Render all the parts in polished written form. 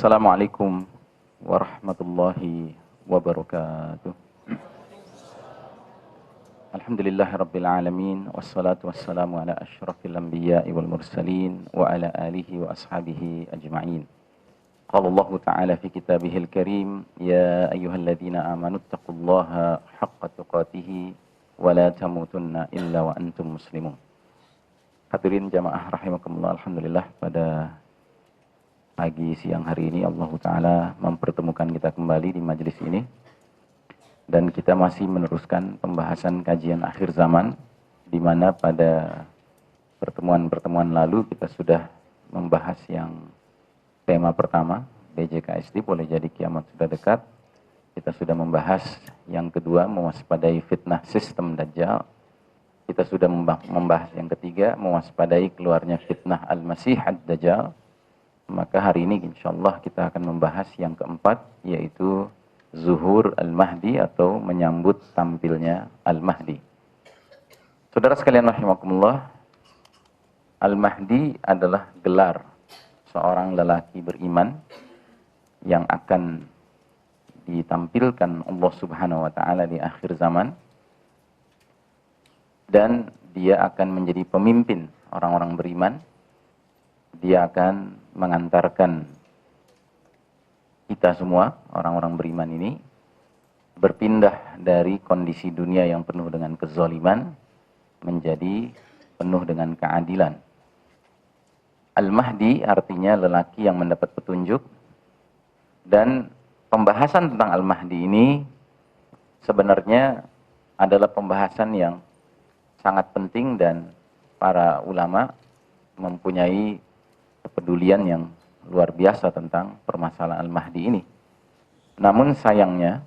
Assalamualaikum warahmatullahi wabarakatuh. Alhamdulillahirabbil alamin wassalatu wassalamu ala asyrafil anbiya'i wal mursalin wa ala alihi wa ashabihi ajma'in. Qala Allah Ta'ala fi kitabihil karim, ya ayyuhalladzina amanu taqullaha haqqa tuqatih wa la tamutunna illa wa antum muslimun. Hadirin jamaah rahimakumullah, alhamdulillah pada pagi siang hari ini Allah Ta'ala mempertemukan kita kembali di majelis ini, dan kita masih meneruskan pembahasan kajian akhir zaman, di mana pada pertemuan-pertemuan lalu kita sudah membahas yang tema pertama, BJKSD boleh jadi kiamat sudah dekat. Kita sudah membahas yang kedua, mewaspadai fitnah sistem Dajjal. Kita sudah membahas yang ketiga, mewaspadai keluarnya fitnah Al-Masih Ad-Dajjal. Maka hari ini insyaallah kita akan membahas yang keempat, yaitu Zuhur Al-Mahdi atau menyambut tampilnya Al-Mahdi. Saudara sekalian rahimakumullah, Al-Mahdi adalah gelar seorang lelaki beriman yang akan ditampilkan Allah Subhanahu wa Ta'ala di akhir zaman, dan dia akan menjadi pemimpin orang-orang beriman. Dia akan mengantarkan kita semua, orang-orang beriman ini, berpindah dari kondisi dunia yang penuh dengan kezaliman menjadi penuh dengan keadilan. Al-Mahdi artinya lelaki yang mendapat petunjuk, dan pembahasan tentang Al-Mahdi ini sebenarnya adalah pembahasan yang sangat penting, dan para ulama mempunyai kepedulian yang luar biasa tentang permasalahan Al-Mahdi ini. Namun sayangnya,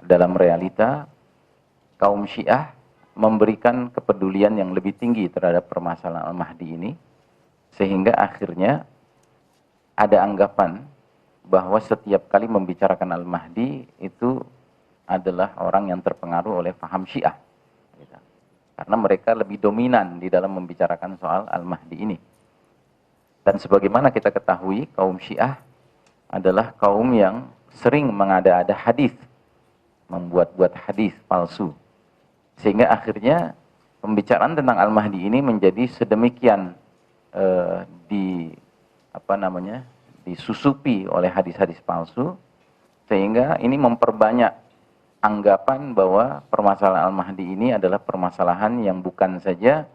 dalam realita, kaum Syiah memberikan kepedulian yang lebih tinggi terhadap permasalahan Al-Mahdi ini, sehingga akhirnya ada anggapan bahwa setiap kali membicarakan Al-Mahdi itu adalah orang yang terpengaruh oleh faham Syiah. Karena mereka lebih dominan di dalam membicarakan soal Al-Mahdi ini. Dan sebagaimana kita ketahui, kaum Syiah adalah kaum yang sering mengada-ada hadis, membuat-buat hadis palsu. Sehingga akhirnya pembicaraan tentang Al-Mahdi ini menjadi sedemikian disusupi oleh hadis-hadis palsu, sehingga ini memperbanyak anggapan bahwa permasalahan Al-Mahdi ini adalah permasalahan yang bukan saja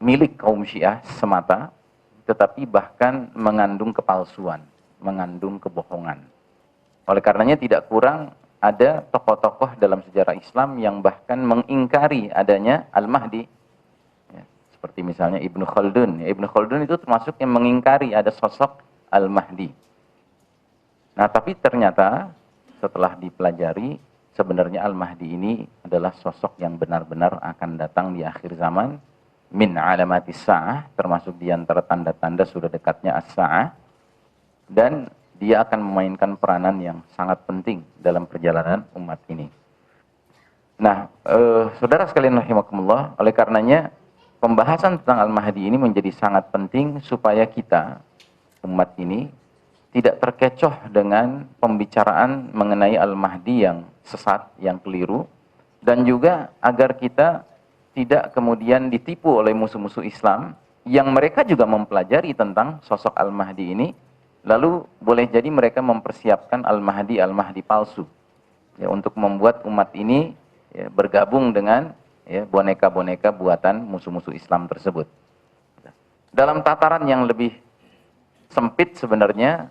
milik kaum Syiah semata, tetapi bahkan mengandung kepalsuan, mengandung kebohongan. Oleh karenanya tidak kurang ada tokoh-tokoh dalam sejarah Islam yang bahkan mengingkari adanya Al-Mahdi. Ya, seperti misalnya Ibnu Khaldun. Ya, Ibnu Khaldun itu termasuk yang mengingkari ada sosok Al-Mahdi. Nah, tapi ternyata setelah dipelajari, sebenarnya Al-Mahdi ini adalah sosok yang benar-benar akan datang di akhir zaman. Min alamatis sa'ah, termasuk di antara tanda-tanda sudah dekatnya as-sa'ah, dan dia akan memainkan peranan yang sangat penting dalam perjalanan umat ini. Nah, saudara sekalian rahimakumullah, oleh karenanya pembahasan tentang Al-Mahdi ini menjadi sangat penting supaya kita, umat ini, tidak terkecoh dengan pembicaraan mengenai Al-Mahdi yang sesat, yang keliru, dan juga agar kita tidak kemudian ditipu oleh musuh-musuh Islam yang mereka juga mempelajari tentang sosok Al-Mahdi ini, lalu boleh jadi mereka mempersiapkan Al-Mahdi palsu, ya, untuk membuat umat ini ya, bergabung dengan ya, boneka-boneka buatan musuh-musuh Islam tersebut. Dalam tataran yang lebih sempit sebenarnya,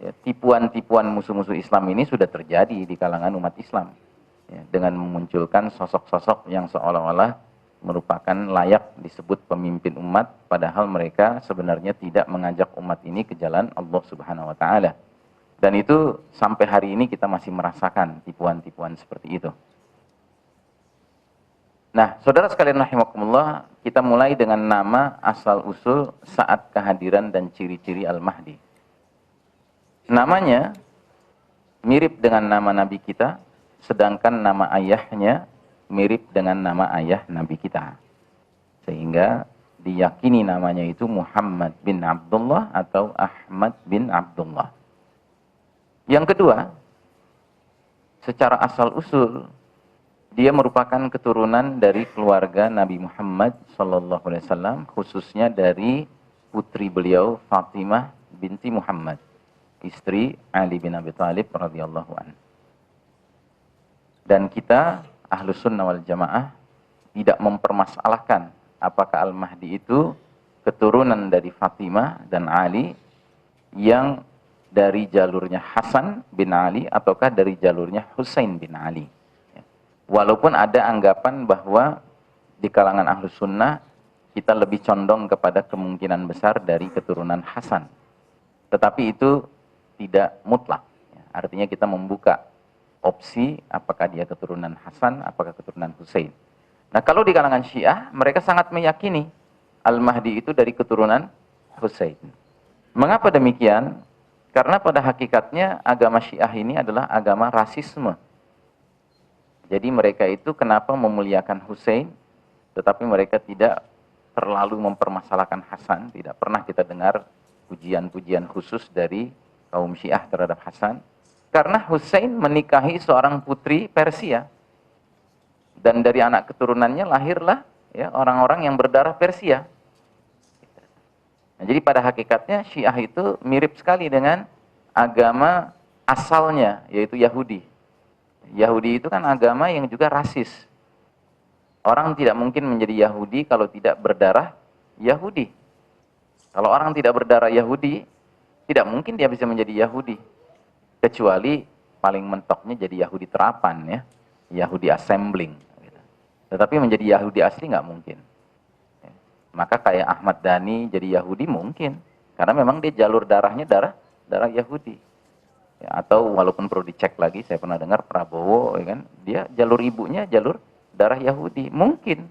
ya, tipuan-tipuan musuh-musuh Islam ini sudah terjadi di kalangan umat Islam, ya, dengan memunculkan sosok-sosok yang seolah-olah merupakan layak disebut pemimpin umat, padahal mereka sebenarnya tidak mengajak umat ini ke jalan Allah Subhanahu wa Ta'ala. Dan itu sampai hari ini kita masih merasakan tipuan-tipuan seperti itu. Nah, saudara sekalian rahimakumullah, kita mulai dengan nama asal-usul saat kehadiran dan ciri-ciri Al-Mahdi. Namanya mirip dengan nama Nabi kita, sedangkan nama ayahnya mirip dengan nama ayah Nabi kita. Sehingga diyakini namanya itu Muhammad bin Abdullah atau Ahmad bin Abdullah. Yang kedua, secara asal-usul dia merupakan keturunan dari keluarga Nabi Muhammad SAW, khususnya dari putri beliau Fatimah binti Muhammad, istri Ali bin Abi Thalib radhiyallahu anhu. Dan kita Ahlus Sunnah wal Jamaah tidak mempermasalahkan apakah Al-Mahdi itu keturunan dari Fatimah dan Ali yang dari jalurnya Hasan bin Ali ataukah dari jalurnya Husain bin Ali. Walaupun ada anggapan bahwa di kalangan Ahlus Sunnah kita lebih condong kepada kemungkinan besar dari keturunan Hasan. Tetapi itu tidak mutlak. Artinya kita membuka opsi apakah dia keturunan Hasan, apakah keturunan Husain. Nah, kalau di kalangan Syiah, mereka sangat meyakini Al-Mahdi itu dari keturunan Husain. Mengapa demikian? Karena pada hakikatnya agama Syiah ini adalah agama rasisme. Jadi mereka itu kenapa memuliakan Husain, tetapi mereka tidak terlalu mempermasalahkan Hasan. Tidak pernah kita dengar pujian-pujian khusus dari kaum Syiah terhadap Hasan. Karena Husain menikahi seorang putri Persia. Dan dari anak keturunannya lahirlah ya, orang-orang yang berdarah Persia. Nah, jadi pada hakikatnya Syiah itu mirip sekali dengan agama asalnya, yaitu Yahudi. Yahudi itu kan agama yang juga rasis. Orang tidak mungkin menjadi Yahudi kalau tidak berdarah Yahudi. Kalau orang tidak berdarah Yahudi, tidak mungkin dia bisa menjadi Yahudi. Kecuali paling mentoknya jadi Yahudi terapan ya, Yahudi assembling. Tetapi menjadi Yahudi asli nggak mungkin. Maka kayak Ahmad Dhani jadi Yahudi mungkin, karena memang dia jalur darahnya darah Yahudi. Ya, atau walaupun perlu dicek lagi, saya pernah dengar Prabowo, ya kan, dia jalur ibunya jalur darah Yahudi, mungkin.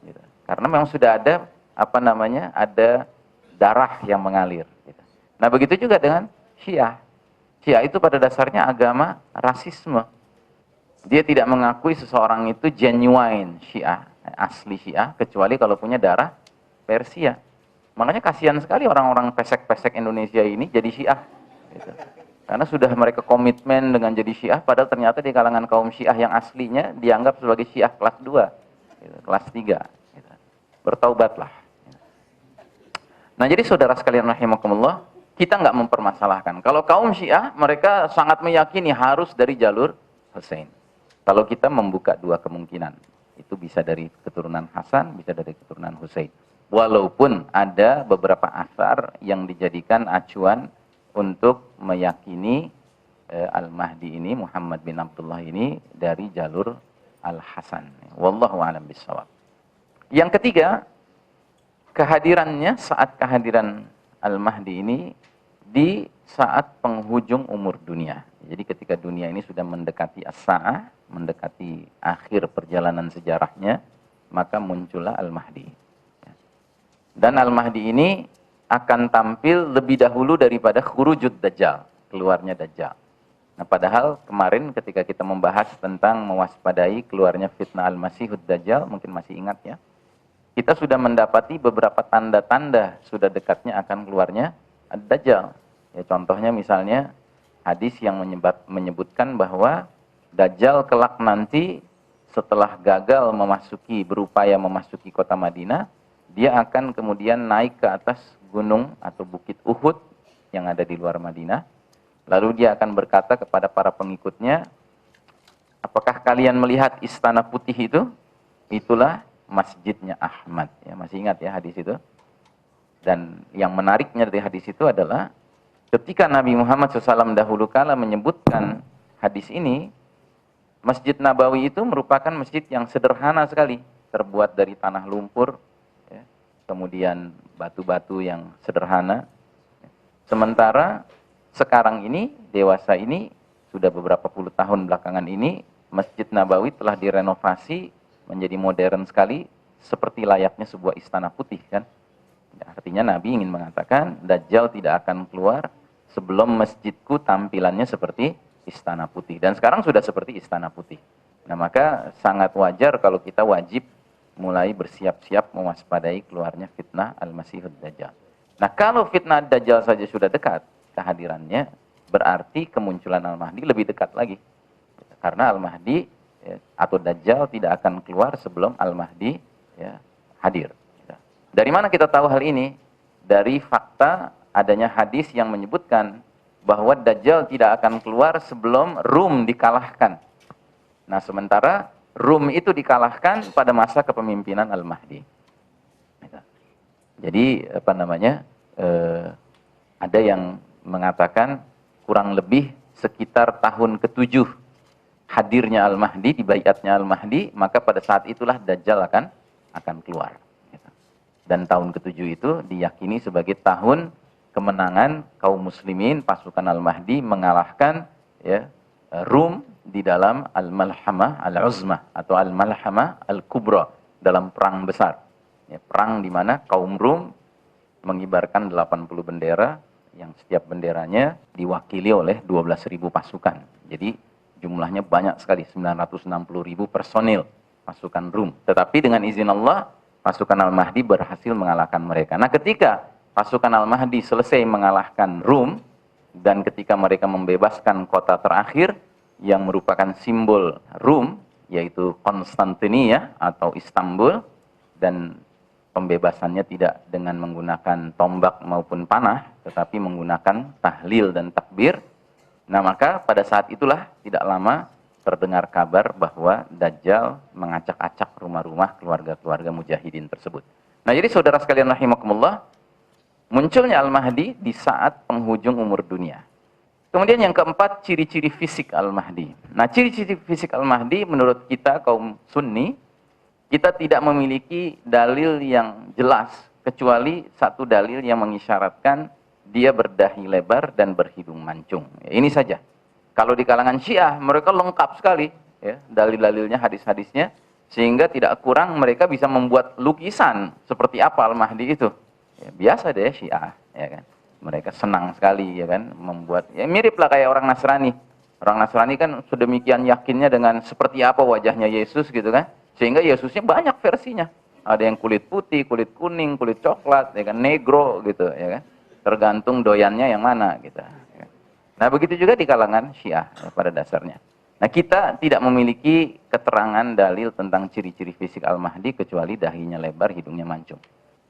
Gitu. Karena memang sudah ada ada darah yang mengalir. Gitu. Nah begitu juga dengan Syiah. Syiah itu pada dasarnya agama rasisme. Dia tidak mengakui seseorang itu genuine Syiah, asli Syiah, kecuali kalau punya darah Persia. Makanya kasihan sekali orang-orang pesek-pesek Indonesia ini jadi Syiah. Gitu. Karena sudah mereka komitmen dengan jadi Syiah, padahal ternyata di kalangan kaum Syiah yang aslinya dianggap sebagai Syiah kelas 2, gitu, kelas 3. Gitu. Bertaubatlah. Nah jadi saudara sekalian rahimakumullah, kita nggak mempermasalahkan. Kalau kaum Syiah, mereka sangat meyakini harus dari jalur Husain. Kalau kita membuka dua kemungkinan, itu bisa dari keturunan Hasan, bisa dari keturunan Husain. Walaupun ada beberapa asar yang dijadikan acuan untuk meyakini Al-Mahdi ini, Muhammad bin Abdullah ini dari jalur Al-Hasan. Wallahu a'lam bishawab. Yang ketiga, saat kehadiran Al-Mahdi ini di saat penghujung umur dunia. Jadi ketika dunia ini sudah mendekati as-sa'ah, mendekati akhir perjalanan sejarahnya, maka muncullah Al-Mahdi. Dan Al-Mahdi ini akan tampil lebih dahulu daripada khurujud Dajjal, keluarnya Dajjal. Nah, padahal kemarin ketika kita membahas tentang mewaspadai keluarnya fitnah Al-Masihud Dajjal, mungkin masih ingat ya, kita sudah mendapati beberapa tanda-tanda sudah dekatnya akan keluarnya Dajjal. Ya, contohnya misalnya hadis yang menyebutkan bahwa Dajjal kelak nanti setelah gagal berupaya memasuki kota Madinah, dia akan kemudian naik ke atas gunung atau bukit Uhud yang ada di luar Madinah. Lalu dia akan berkata kepada para pengikutnya, apakah kalian melihat istana putih itu? Itulah masjidnya Ahmad. Ya, masih ingat ya hadis itu? Dan yang menariknya dari hadis itu adalah ketika Nabi Muhammad SAW dahulu kala menyebutkan hadis ini, Masjid Nabawi itu merupakan masjid yang sederhana sekali, terbuat dari tanah lumpur, ya, kemudian batu-batu yang sederhana. Sementara sekarang ini, dewasa ini, sudah beberapa puluh tahun belakangan ini, Masjid Nabawi telah direnovasi menjadi modern sekali, seperti layaknya sebuah istana putih, kan? Artinya Nabi ingin mengatakan, Dajjal tidak akan keluar sebelum masjidku tampilannya seperti istana putih. Dan sekarang sudah seperti istana putih. Nah, maka sangat wajar kalau kita wajib mulai bersiap-siap mewaspadai keluarnya fitnah Al-Masihud Dajjal. Nah, kalau fitnah Dajjal saja sudah dekat kehadirannya, berarti kemunculan Al-Mahdi lebih dekat lagi. Karena Al-Mahdi ya, atau Dajjal tidak akan keluar sebelum Al-Mahdi ya, hadir. Dari mana kita tahu hal ini? Dari fakta adanya hadis yang menyebutkan bahwa Dajjal tidak akan keluar sebelum Rum dikalahkan. Nah, sementara Rum itu dikalahkan pada masa kepemimpinan Al-Mahdi. Jadi ada yang mengatakan kurang lebih sekitar tahun ke-7 hadirnya Al-Mahdi, dibaiatnya Al-Mahdi, maka pada saat itulah Dajjal akan keluar. Dan tahun ke-7 itu diyakini sebagai tahun kemenangan kaum muslimin, pasukan Al-Mahdi mengalahkan ya, Rum di dalam Al-Malhamah Al-Uzmah atau Al-Malhamah Al-Kubra, dalam perang besar. Ya, perang di mana kaum Rum mengibarkan 80 bendera yang setiap benderanya diwakili oleh 12.000 pasukan. Jadi jumlahnya banyak sekali, 960.000 personil pasukan Rum. Tetapi dengan izin Allah, pasukan Al-Mahdi berhasil mengalahkan mereka. Nah, ketika pasukan Al-Mahdi selesai mengalahkan Rum, dan ketika mereka membebaskan kota terakhir yang merupakan simbol Rum, yaitu Konstantinia atau Istanbul, dan pembebasannya tidak dengan menggunakan tombak maupun panah, tetapi menggunakan tahlil dan takbir. Nah, maka pada saat itulah tidak lama terdengar kabar bahwa Dajjal mengacak-acak rumah-rumah keluarga-keluarga mujahidin tersebut. Nah, jadi saudara sekalian rahimakumullah, munculnya Al-Mahdi di saat penghujung umur dunia. Kemudian yang keempat, ciri-ciri fisik Al-Mahdi. Nah, ciri-ciri fisik Al-Mahdi menurut kita kaum Sunni, kita tidak memiliki dalil yang jelas, kecuali satu dalil yang mengisyaratkan dia berdahi lebar dan berhidung mancung. Ya, ini saja. Kalau di kalangan Syiah, mereka lengkap sekali ya, dalil-dalilnya, hadis-hadisnya, sehingga tidak kurang mereka bisa membuat lukisan seperti apa Al-Mahdi itu. Ya, biasa deh Syiah, ya kan. Mereka senang sekali ya kan membuat, ya mirip lah kayak orang Nasrani. Orang Nasrani kan sedemikian yakinnya dengan seperti apa wajahnya Yesus gitu kan. Sehingga Yesusnya banyak versinya. Ada yang kulit putih, kulit kuning, kulit coklat, ya kan, negro gitu, ya kan. Tergantung doyannya yang mana gitu. Ya. Nah, begitu juga di kalangan Syiah ya, pada dasarnya. Nah, kita tidak memiliki keterangan dalil tentang ciri-ciri fisik Al-Mahdi kecuali dahinya lebar, hidungnya mancung.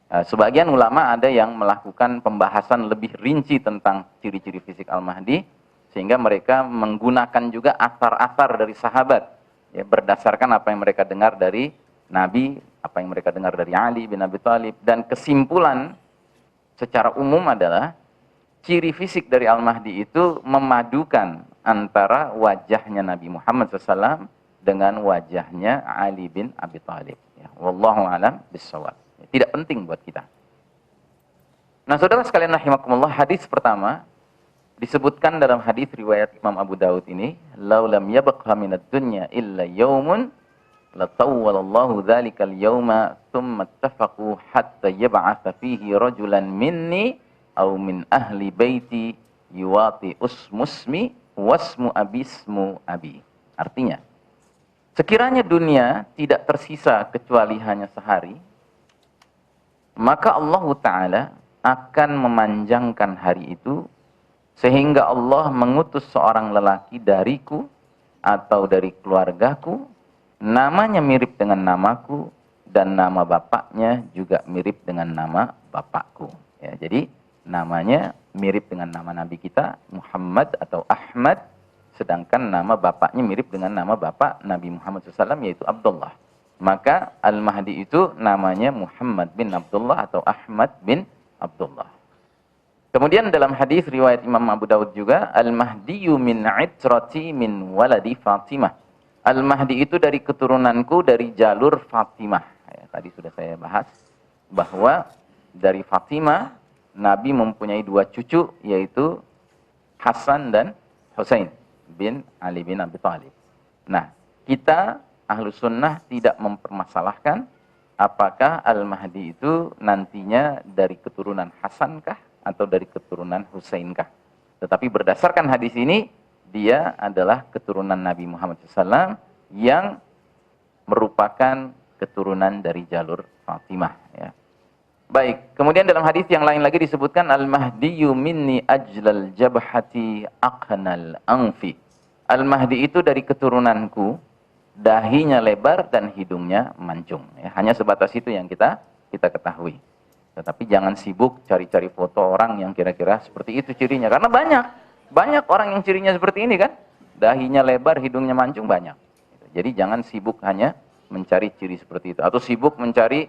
Sebagian ulama ada yang melakukan pembahasan lebih rinci tentang ciri-ciri fisik Al-Mahdi, sehingga mereka menggunakan juga asar-asar dari sahabat. Ya, berdasarkan apa yang mereka dengar dari Nabi, apa yang mereka dengar dari Ali bin Abi Thalib, dan kesimpulan secara umum adalah ciri fisik dari Al-Mahdi itu memadukan antara wajahnya Nabi Muhammad SAW dengan wajahnya Ali bin Abi Thalib. Ya, wallahu a'lam bishawab. Tidak penting buat kita. Nah, saudara sekalian rahimakumullah, hadis pertama disebutkan dalam hadis riwayat Imam Abu Daud ini, "Laulam yabqa minad dunya illa yaumun latawwalallahu dzalikal yauma tsumma ittafaqu hatta yab'atsa fihi rajulan minni aw min ahli baiti yuwati usmusmi wasmu abismu abi." Artinya, sekiranya dunia tidak tersisa kecuali hanya sehari, maka Allah Ta'ala akan memanjangkan hari itu, sehingga Allah mengutus seorang lelaki dariku atau dari keluargaku, namanya mirip dengan namaku, dan nama bapaknya juga mirip dengan nama bapakku. Ya, jadi namanya mirip dengan nama Nabi kita, Muhammad atau Ahmad, sedangkan nama bapaknya mirip dengan nama bapak Nabi Muhammad SAW, yaitu Abdullah. Maka Al-Mahdi itu namanya Muhammad bin Abdullah atau Ahmad bin Abdullah. Kemudian dalam hadis riwayat Imam Abu Daud juga, Al-Mahdiyu min itrati min waladi Fatimah. Al-Mahdi itu dari keturunanku, dari jalur Fatimah. Ya, tadi sudah saya bahas bahwa dari Fatimah Nabi mempunyai dua cucu, yaitu Hasan dan Husain bin Ali bin Abi Thalib. Nah, kita Ahlus Sunnah tidak mempermasalahkan apakah Al-Mahdi itu nantinya dari keturunan Hasankah atau dari keturunan Husainkah. Tetapi berdasarkan hadis ini, dia adalah keturunan Nabi Muhammad SAW yang merupakan keturunan dari jalur Fatimah, ya. Baik, kemudian dalam hadis yang lain lagi disebutkan Al-Mahdiyu minni ajlal jabhati aqnal anfi. Al-Mahdi itu dari keturunanku, dahinya lebar dan hidungnya mancung. Ya, hanya sebatas itu yang kita ketahui. Tetapi jangan sibuk cari-cari foto orang yang kira-kira seperti itu cirinya. Karena banyak orang yang cirinya seperti ini kan. Dahinya lebar, hidungnya mancung, banyak. Jadi jangan sibuk hanya mencari ciri seperti itu. Atau sibuk mencari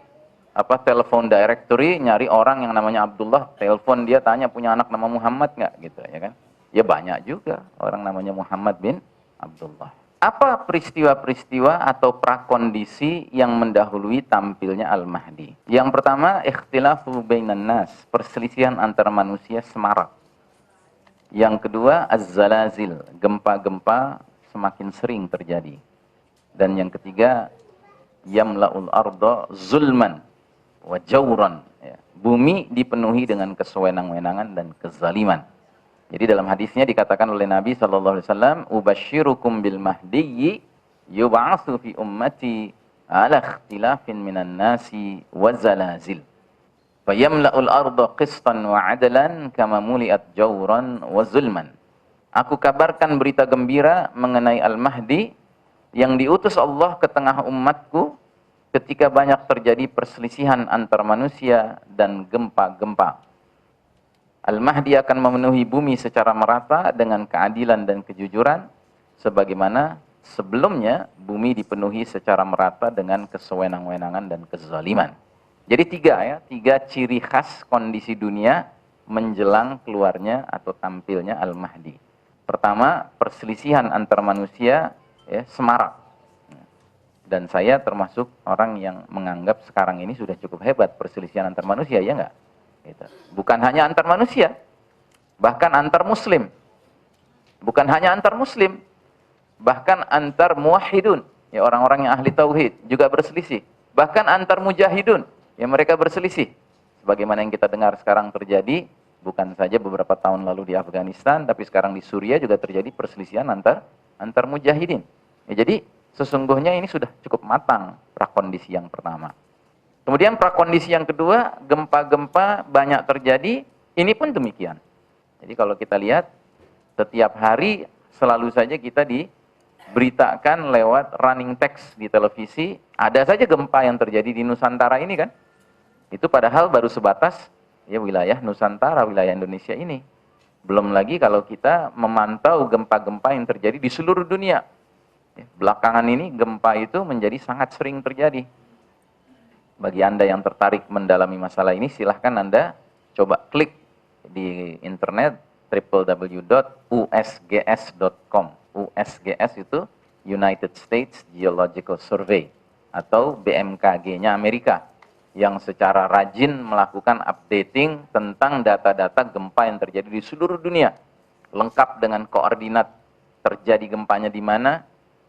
telepon directory, nyari orang yang namanya Abdullah, telepon dia tanya punya anak nama Muhammad nggak gitu ya kan. Ya banyak juga orang namanya Muhammad bin Abdullah. Apa peristiwa-peristiwa atau prakondisi yang mendahului tampilnya Al-Mahdi? Yang pertama, ikhtilafu bainan nas, perselisihan antara manusia semarak. Yang kedua, az-zalazil, gempa-gempa semakin sering terjadi. Dan yang ketiga, yamla'ul arda zulman wa jawran, ya. Bumi dipenuhi dengan kesewenang-wenangan dan kezaliman. Jadi dalam hadisnya dikatakan oleh Nabi SAW, ubashirukum bil mahdiyyi yub'atsu fi ummati ala ikhtilafin minan nasi wa zalazil. Fayamla'ul arda qistan wa adalan kama muliat jawran wa zulman. Aku kabarkan berita gembira mengenai Al-Mahdi yang diutus Allah ke tengah umatku ketika banyak terjadi perselisihan antar manusia dan gempa-gempa. Al-Mahdi akan memenuhi bumi secara merata dengan keadilan dan kejujuran, sebagaimana sebelumnya bumi dipenuhi secara merata dengan kesewenang-wenangan dan kezaliman. Jadi tiga ciri khas kondisi dunia menjelang keluarnya atau tampilnya Al-Mahdi. Pertama, perselisihan antar manusia semarak. Dan saya termasuk orang yang menganggap sekarang ini sudah cukup hebat perselisihan antar manusia, ya enggak? Gitu. Bukan hanya antar manusia, bahkan antar muslim. Bukan hanya antar muslim, bahkan antar muwahhidun, ya orang-orang yang ahli tauhid juga berselisih. Bahkan antar mujahidun, ya mereka berselisih. Sebagaimana yang kita dengar sekarang terjadi, bukan saja beberapa tahun lalu di Afghanistan, tapi sekarang di Suriah juga terjadi perselisihan antar mujahidin. Ya, jadi sesungguhnya ini sudah cukup matang prakondisi yang pertama. Kemudian prakondisi yang kedua, gempa-gempa banyak terjadi, ini pun demikian. Jadi kalau kita lihat, setiap hari selalu saja kita diberitakan lewat running text di televisi, ada saja gempa yang terjadi di Nusantara ini kan. Itu padahal baru sebatas ya wilayah Nusantara, wilayah Indonesia ini. Belum lagi kalau kita memantau gempa-gempa yang terjadi di seluruh dunia. Belakangan ini gempa itu menjadi sangat sering terjadi. Bagi Anda yang tertarik mendalami masalah ini, silahkan Anda coba klik di internet www.usgs.com. USGS itu United States Geological Survey atau BMKG-nya Amerika yang secara rajin melakukan updating tentang data-data gempa yang terjadi di seluruh dunia. Lengkap dengan koordinat terjadi gempanya di mana,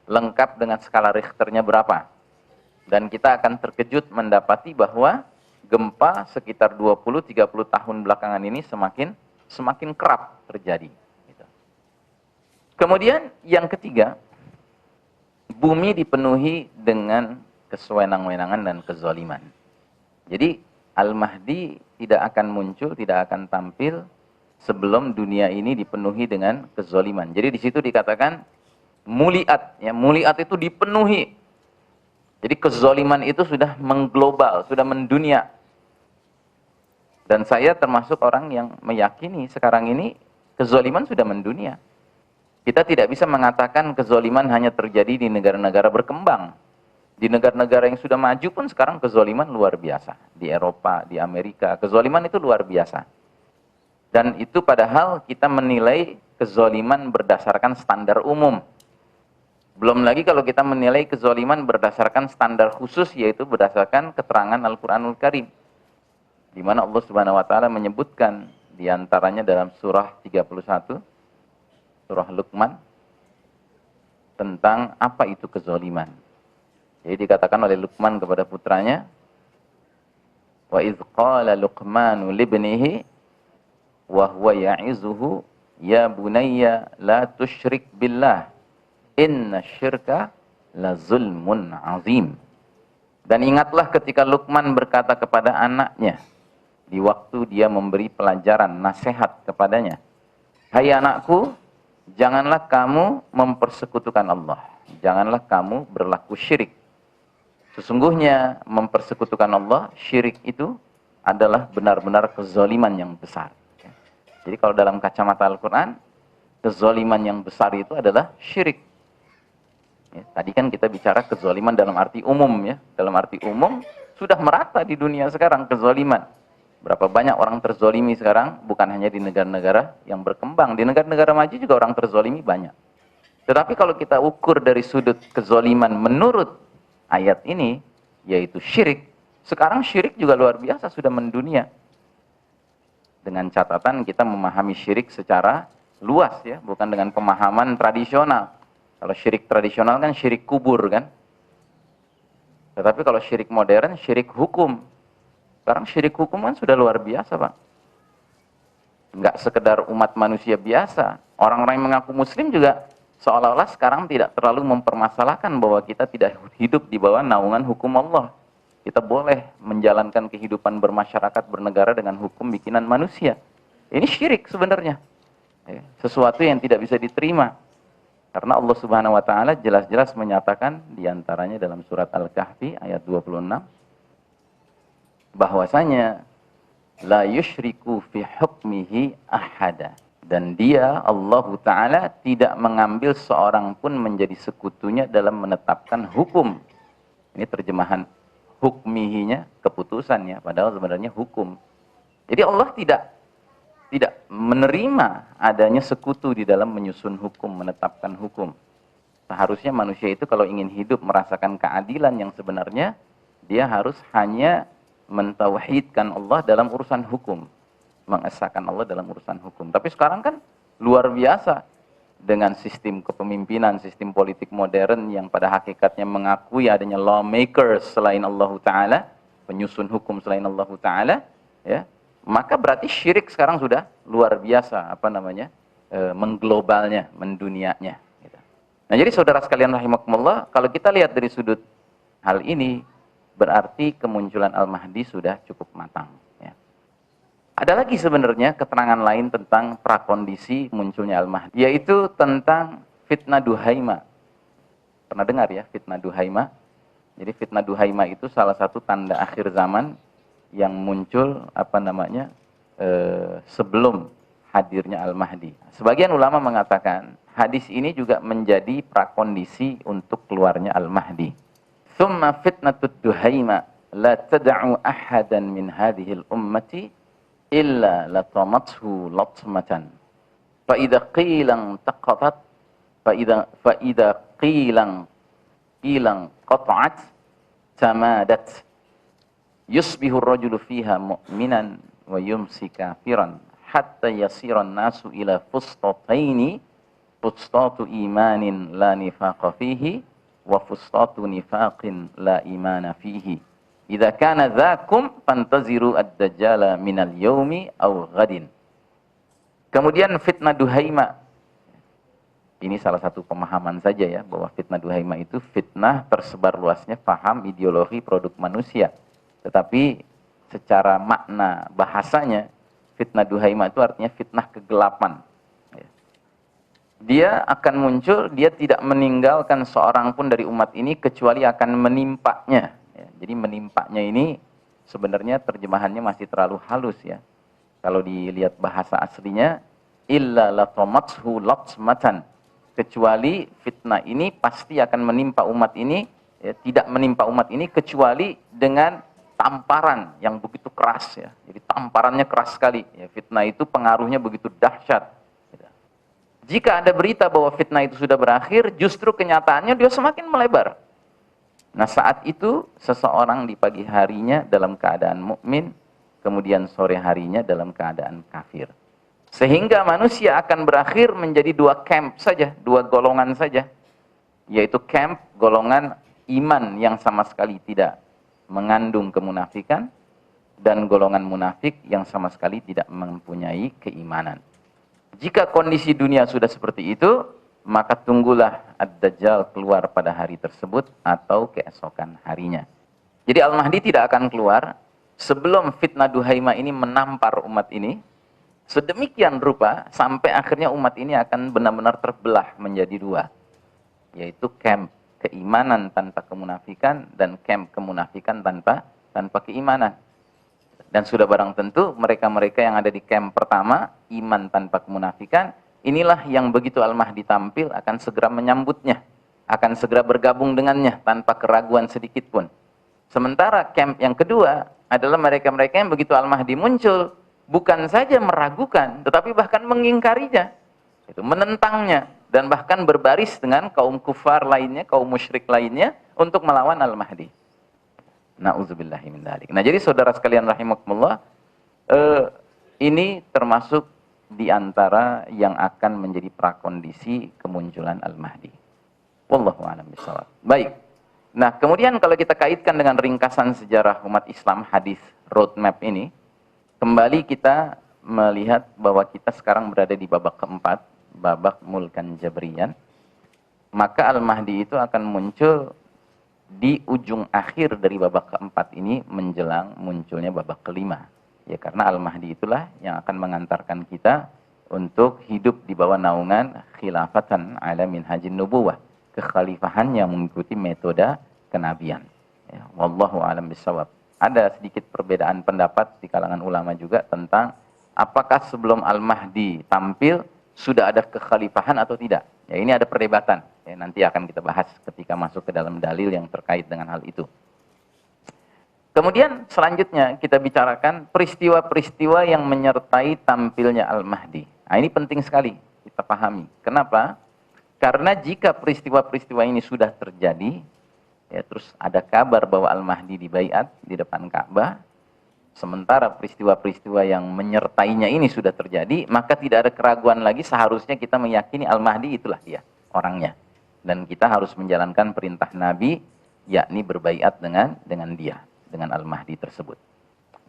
lengkap dengan skala Richternya berapa. Dan kita akan terkejut mendapati bahwa gempa sekitar 20-30 tahun belakangan ini semakin kerap terjadi. Kemudian yang ketiga, bumi dipenuhi dengan kesewenang-wenangan dan kezaliman. Jadi Al-Mahdi tidak akan muncul, tidak akan tampil sebelum dunia ini dipenuhi dengan kezaliman. Jadi di situ dikatakan muliat, ya muliat itu dipenuhi. Jadi kezaliman itu sudah mengglobal, sudah mendunia. Dan saya termasuk orang yang meyakini sekarang ini kezaliman sudah mendunia. Kita tidak bisa mengatakan kezaliman hanya terjadi di negara-negara berkembang. Di negara-negara yang sudah maju pun sekarang kezaliman luar biasa. Di Eropa, di Amerika, kezaliman itu luar biasa. Dan itu padahal kita menilai kezaliman berdasarkan standar umum. Belum lagi kalau kita menilai kezaliman berdasarkan standar khusus, yaitu berdasarkan keterangan Al-Quranul Karim. Di mana Allah Subhanahu wa Ta'ala menyebutkan diantaranya dalam surah 31, surah Luqman, tentang apa itu kezaliman. Jadi dikatakan oleh Luqman kepada putranya, wa idz qala Luqmanu libnihi wa huwa ya'izuhu ya bunayya la tusyrik billah inna syirka la zulmun azim. Dan ingatlah ketika Luqman berkata kepada anaknya, di waktu dia memberi pelajaran, nasihat kepadanya. Hai anakku, janganlah kamu mempersekutukan Allah. Janganlah kamu berlaku syirik. Sesungguhnya mempersekutukan Allah, syirik itu adalah benar-benar kezaliman yang besar. Jadi kalau dalam kacamata Al-Quran, kezaliman yang besar itu adalah syirik. Ya, tadi kan kita bicara kezaliman dalam arti umum ya. Dalam arti umum sudah merata di dunia sekarang kezaliman. Berapa banyak orang terzolimi sekarang, bukan hanya di negara-negara yang berkembang. Di negara-negara maju juga orang terzolimi banyak. Tetapi kalau kita ukur dari sudut kezoliman menurut ayat ini, yaitu syirik. Sekarang syirik juga luar biasa sudah mendunia. Dengan catatan kita memahami syirik secara luas ya, bukan dengan pemahaman tradisional. Kalau syirik tradisional kan syirik kubur kan. Tetapi kalau syirik modern, syirik hukum. Sekarang syirik hukum kan sudah luar biasa, Pak. Enggak sekedar umat manusia biasa. Orang-orang yang mengaku muslim juga seolah-olah sekarang tidak terlalu mempermasalahkan bahwa kita tidak hidup di bawah naungan hukum Allah. Kita boleh menjalankan kehidupan bermasyarakat, bernegara dengan hukum bikinan manusia. Ini syirik sebenarnya. Sesuatu yang tidak bisa diterima. Karena Allah Subhanahu wa taala jelas-jelas menyatakan diantaranya dalam surat Al-Kahfi ayat 26 bahwasanya la yusyriku fi hukmihi ahada, dan dia Allah taala tidak mengambil seorang pun menjadi sekutunya dalam menetapkan hukum. Ini terjemahan hukmihinya, keputusannya, padahal sebenarnya hukum. Jadi Allah tidak menerima adanya sekutu di dalam menyusun hukum, menetapkan hukum. Seharusnya manusia itu kalau ingin hidup merasakan keadilan yang sebenarnya, dia harus hanya mentauhidkan Allah dalam urusan hukum, mengesahkan Allah dalam urusan hukum. Tapi sekarang kan luar biasa dengan sistem kepemimpinan, sistem politik modern yang pada hakikatnya mengakui adanya lawmakers selain Allah Ta'ala, penyusun hukum selain Allah Ta'ala, ya. Maka berarti syirik sekarang sudah luar biasa, mengglobalnya, mendunianya. Gitu. Nah jadi saudara sekalian rahimakumullah, kalau kita lihat dari sudut hal ini, berarti kemunculan Al-Mahdi sudah cukup matang. Ya. Ada lagi sebenarnya keterangan lain tentang prakondisi munculnya Al-Mahdi, yaitu tentang fitnah Duhaimah. Pernah dengar ya fitnah Duhaimah? Jadi fitnah Duhaimah itu salah satu tanda akhir zaman yang muncul sebelum hadirnya Al-Mahdi. Sebagian ulama mengatakan hadis ini juga menjadi prakondisi untuk keluarnya Al-Mahdi. Thumma fitnatud duhaima la tad'u ahadan min hadhihi al-ummati illa latamathu latmatan. Fa idza qilan taqatat fa idza qilan qat'at tamadat. Yusbihu ar-rajulu fiha mu'minan wa yumsi kafiran hatta yasiran nasu ila fustataini, fustatu imanin la nifaqa fihi wa fustatu nifaqin la imana fihi. Idza kana dzakum fantaziru ad-dajjala minal yaumi aw ghadin. Kemudian fitnah Duhaimah. Ini salah satu pemahaman saja ya, bahwa fitnah Duhaimah itu fitnah tersebar luasnya paham ideologi produk manusia. Tetapi secara makna bahasanya, fitnah Duhaimah itu artinya fitnah kegelapan. Dia akan muncul, dia tidak meninggalkan seorang pun dari umat ini kecuali akan menimpanya. Jadi menimpanya ini sebenarnya terjemahannya masih terlalu halus ya. Kalau dilihat bahasa aslinya, illa latamathu latmatan. Kecuali fitnah ini pasti akan menimpa umat ini, ya, tidak menimpa umat ini kecuali dengan tamparan yang begitu keras ya. Jadi tamparannya keras sekali. Ya, fitnah itu pengaruhnya begitu dahsyat. Jika ada berita bahwa fitnah itu sudah berakhir, justru kenyataannya dia semakin melebar. Nah saat itu seseorang di pagi harinya dalam keadaan mukmin, kemudian sore harinya dalam keadaan kafir. Sehingga manusia akan berakhir menjadi dua camp saja, dua golongan saja. Yaitu camp golongan iman yang sama sekali tidak mengandung kemunafikan, dan golongan munafik yang sama sekali tidak mempunyai keimanan. Jika kondisi dunia sudah seperti itu, maka tunggulah Ad-Dajjal keluar pada hari tersebut atau keesokan harinya. Jadi Al-Mahdi tidak akan keluar sebelum fitnah Duhaimah ini menampar umat ini sedemikian rupa sampai akhirnya umat ini akan benar-benar terbelah menjadi dua, yaitu camp keimanan tanpa kemunafikan dan camp kemunafikan tanpa keimanan. Dan sudah barang tentu mereka-mereka yang ada di camp pertama, iman tanpa kemunafikan, inilah yang begitu Al-Mahdi tampil akan segera menyambutnya, akan segera bergabung dengannya tanpa keraguan sedikit pun. Sementara camp yang kedua adalah mereka-mereka yang begitu Al-Mahdi muncul, bukan saja meragukan, tetapi bahkan mengingkarinya, itu menentangnya, dan bahkan berbaris dengan kaum kufar lainnya, kaum musyrik lainnya untuk melawan Al-Mahdi. Na'udzubillahi min dzalik. Nah, jadi saudara sekalian rahimakumullah, ini termasuk di antara yang akan menjadi prakondisi kemunculan Al-Mahdi. Wallahu a'lam bishawab. Baik. Nah, kemudian kalau kita kaitkan dengan ringkasan sejarah umat Islam hadis roadmap ini, kembali kita melihat bahwa kita sekarang berada di babak keempat, babak mulkan jabriyan. Maka Al-Mahdi itu akan muncul di ujung akhir dari babak keempat ini menjelang munculnya babak kelima. Ya, karena Al-Mahdi itulah yang akan mengantarkan kita untuk hidup di bawah naungan khilafatan ala minhajin nubuwah, kekhalifahan yang mengikuti metode kenabian. Ya, wallahu a'lam bishawab. Ada sedikit perbedaan pendapat di kalangan ulama juga tentang apakah sebelum Al-Mahdi tampil sudah ada kekhalifahan atau tidak. Ya, ini ada perdebatan. Ya, nanti akan kita bahas ketika masuk ke dalam dalil yang terkait dengan hal itu. Kemudian selanjutnya kita bicarakan peristiwa-peristiwa yang menyertai tampilnya Al-Mahdi. Nah, ini penting sekali kita pahami. Kenapa? Karena jika peristiwa-peristiwa ini sudah terjadi, ya, terus ada kabar bahwa Al-Mahdi dibaiat di depan Ka'bah, sementara peristiwa-peristiwa yang menyertainya ini sudah terjadi, maka tidak ada keraguan lagi, seharusnya kita meyakini Al-Mahdi itulah dia, orangnya. Dan kita harus menjalankan perintah Nabi, yakni berbaiat dengan dia, dengan Al-Mahdi tersebut.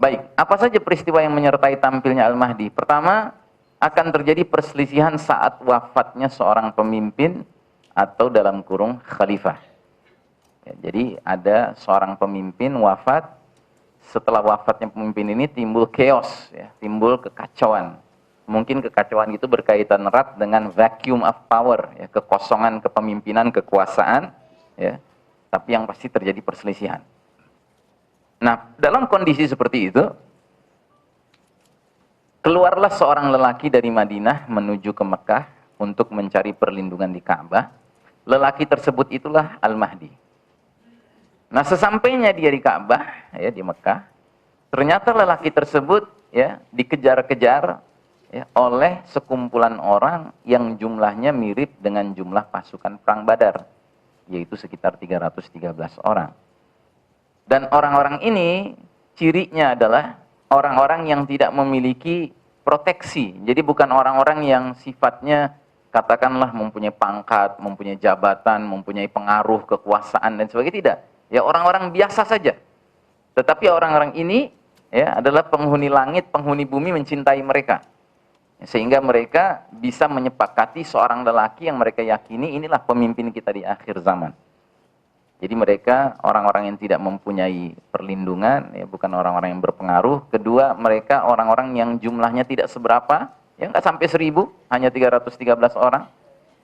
Baik, apa saja peristiwa yang menyertai tampilnya Al-Mahdi? Pertama, akan terjadi perselisihan saat wafatnya seorang pemimpin atau dalam kurung khalifah. Ya, jadi ada seorang pemimpin wafat, setelah wafatnya pemimpin ini timbul chaos, ya, timbul kekacauan. Mungkin kekacauan itu berkaitan erat dengan vacuum of power, ya, kekosongan kepemimpinan, kekuasaan, ya. Tapi yang pasti terjadi perselisihan. Nah, dalam kondisi seperti itu, keluarlah seorang lelaki dari Madinah menuju ke Mekah untuk mencari perlindungan di Ka'bah. Lelaki tersebut itulah Al-Mahdi. Nah, sesampainya dia di Ka'bah, ya, di Mekah, ternyata lelaki tersebut, ya, dikejar-kejar, ya, oleh sekumpulan orang yang jumlahnya mirip dengan jumlah pasukan perang Badar, yaitu sekitar 313 orang. Dan orang-orang ini cirinya adalah orang-orang yang tidak memiliki proteksi. Jadi bukan orang-orang yang sifatnya katakanlah mempunyai pangkat, mempunyai jabatan, mempunyai pengaruh, kekuasaan dan sebagainya, tidak. Ya, orang-orang biasa saja. Tetapi orang-orang ini, ya, adalah penghuni langit, penghuni bumi mencintai mereka. Sehingga mereka bisa menyepakati seorang lelaki yang mereka yakini inilah pemimpin kita di akhir zaman. Jadi mereka orang-orang yang tidak mempunyai perlindungan, ya, bukan orang-orang yang berpengaruh. Kedua, mereka orang-orang yang jumlahnya tidak seberapa, ya, nggak sampai 1000, hanya 313 orang.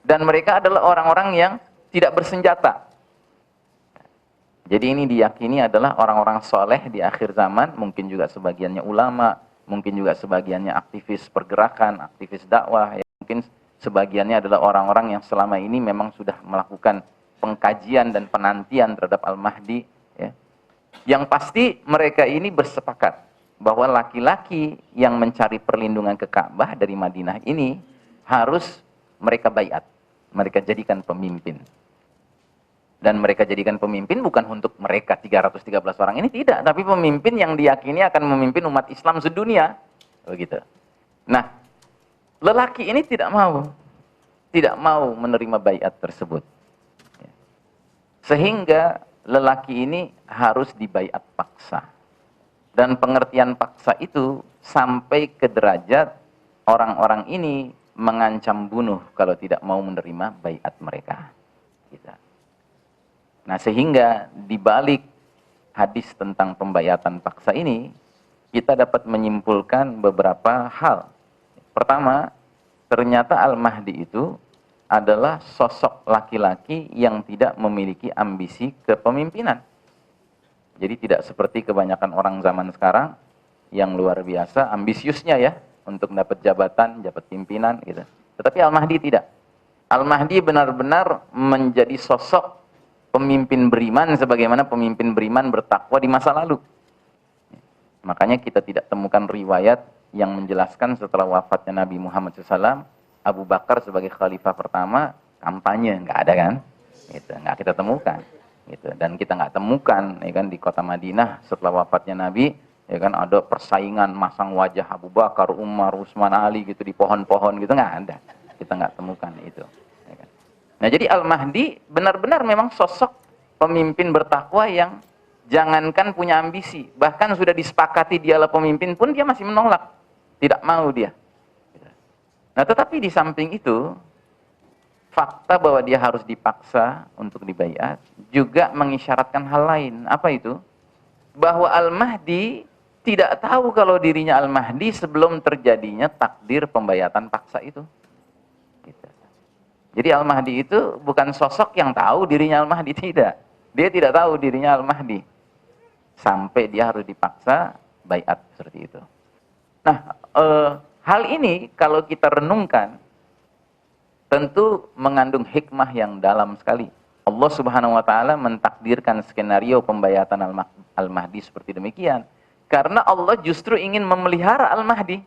Dan mereka adalah orang-orang yang tidak bersenjata. Jadi ini diyakini adalah orang-orang soleh di akhir zaman, mungkin juga sebagiannya ulama, mungkin juga sebagiannya aktivis pergerakan, aktivis dakwah, ya, mungkin sebagiannya adalah orang-orang yang selama ini memang sudah melakukan pengkajian dan penantian terhadap Al-Mahdi, ya. Yang pasti mereka ini bersepakat bahwa laki-laki yang mencari perlindungan ke Ka'bah dari Madinah ini harus mereka baiat, mereka jadikan pemimpin. Dan mereka jadikan pemimpin bukan untuk mereka 313 orang ini, tidak, tapi pemimpin yang diyakini akan memimpin umat Islam sedunia, begitu. Nah, lelaki ini tidak mau menerima baiat tersebut. Sehingga lelaki ini harus dibaiat paksa. Dan pengertian paksa itu sampai ke derajat orang-orang ini mengancam bunuh kalau tidak mau menerima baiat mereka. Gitu. Nah, sehingga dibalik hadis tentang pembayatan paksa ini, kita dapat menyimpulkan beberapa hal. Pertama, ternyata Al-Mahdi itu adalah sosok laki-laki yang tidak memiliki ambisi kepemimpinan. Jadi tidak seperti kebanyakan orang zaman sekarang yang luar biasa ambisiusnya ya untuk dapat jabatan, dapat pimpinan gitu. Tetapi Al-Mahdi tidak. Al-Mahdi benar-benar menjadi sosok pemimpin beriman sebagaimana pemimpin beriman bertakwa di masa lalu. Makanya kita tidak temukan riwayat yang menjelaskan setelah wafatnya Nabi Muhammad SAW, Abu Bakar sebagai khalifah pertama kampanye, nggak ada kan? Gitu, nggak kita temukan. Gitu. Dan kita nggak temukan, ya kan, di kota Madinah setelah wafatnya Nabi, ya kan, ada persaingan masang wajah Abu Bakar, Umar, Utsman, Ali gitu di pohon-pohon gitu, nggak ada. Kita nggak temukan itu. Ya kan? Nah jadi Al-Mahdi benar-benar memang sosok pemimpin bertakwa yang jangankan punya ambisi, bahkan sudah disepakati dialah pemimpin pun dia masih menolak, tidak mau dia. Nah tetapi di samping itu, fakta bahwa dia harus dipaksa untuk dibaiat juga mengisyaratkan hal lain. Apa itu? Bahwa Al-Mahdi tidak tahu kalau dirinya Al-Mahdi sebelum terjadinya takdir pembayatan paksa itu. Gitu. Jadi Al-Mahdi itu bukan sosok yang tahu dirinya Al-Mahdi, tidak. Dia tidak tahu dirinya Al-Mahdi sampai dia harus dipaksa baiat seperti itu. Nah, hal ini kalau kita renungkan tentu mengandung hikmah yang dalam sekali. Allah Subhanahu wa taala mentakdirkan skenario pembayatan Al-Mahdi seperti demikian karena Allah justru ingin memelihara Al-Mahdi.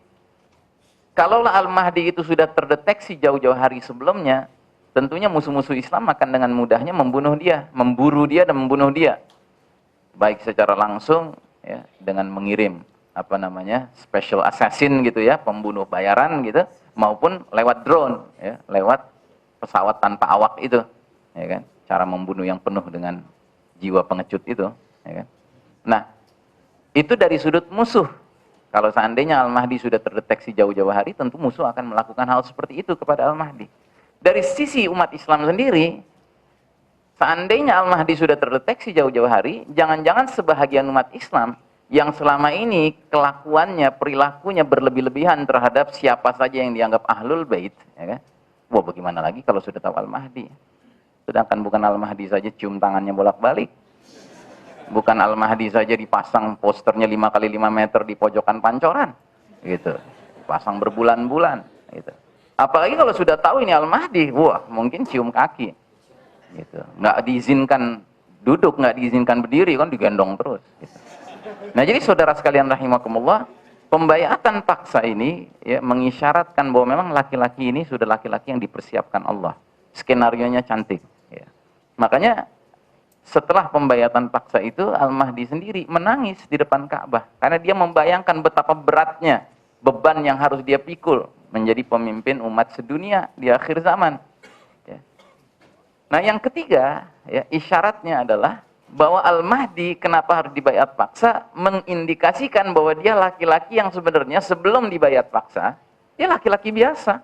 Kalaulah Al-Mahdi itu sudah terdeteksi jauh-jauh hari sebelumnya, tentunya musuh-musuh Islam akan dengan mudahnya membunuh dia, memburu dia dan membunuh dia. Baik secara langsung ya, dengan mengirim special assassin gitu ya, pembunuh bayaran gitu, maupun lewat drone ya, lewat pesawat tanpa awak itu, ya kan, cara membunuh yang penuh dengan jiwa pengecut itu, ya kan. Nah, itu dari sudut musuh. Kalau seandainya Al-Mahdi sudah terdeteksi jauh-jauh hari, tentu musuh akan melakukan hal seperti itu kepada Al-Mahdi. Dari sisi umat Islam sendiri, seandainya Al-Mahdi sudah terdeteksi jauh-jauh hari, jangan-jangan sebahagian umat Islam yang selama ini kelakuannya, perilakunya berlebih-lebihan terhadap siapa saja yang dianggap Ahlul Bait, ya kan? Wah, bagaimana lagi kalau sudah tahu Al-Mahdi? Sedangkan bukan Al-Mahdi saja cium tangannya bolak-balik. Bukan Al-Mahdi saja dipasang posternya 5 kali 5 meter di pojokan pancoran. Gitu. Pasang berbulan-bulan, gitu. Apalagi kalau sudah tahu ini Al-Mahdi, wah, mungkin cium kaki. Gitu. Nggak diizinkan duduk, nggak diizinkan berdiri, kan digendong terus. Gitu. Nah jadi saudara sekalian rahimakumullah, pembayatan paksa ini ya, mengisyaratkan bahwa memang laki-laki ini sudah laki-laki yang dipersiapkan Allah. Skenarionya cantik. Ya. Makanya setelah pembayatan paksa itu, Al-Mahdi sendiri menangis di depan Ka'bah. Karena dia membayangkan betapa beratnya beban yang harus dia pikul menjadi pemimpin umat sedunia di akhir zaman. Ya. Nah yang ketiga, ya, isyaratnya adalah bahwa Al-Mahdi kenapa harus dibaiat paksa, mengindikasikan bahwa dia laki-laki yang sebenarnya sebelum dibaiat paksa, dia laki-laki biasa.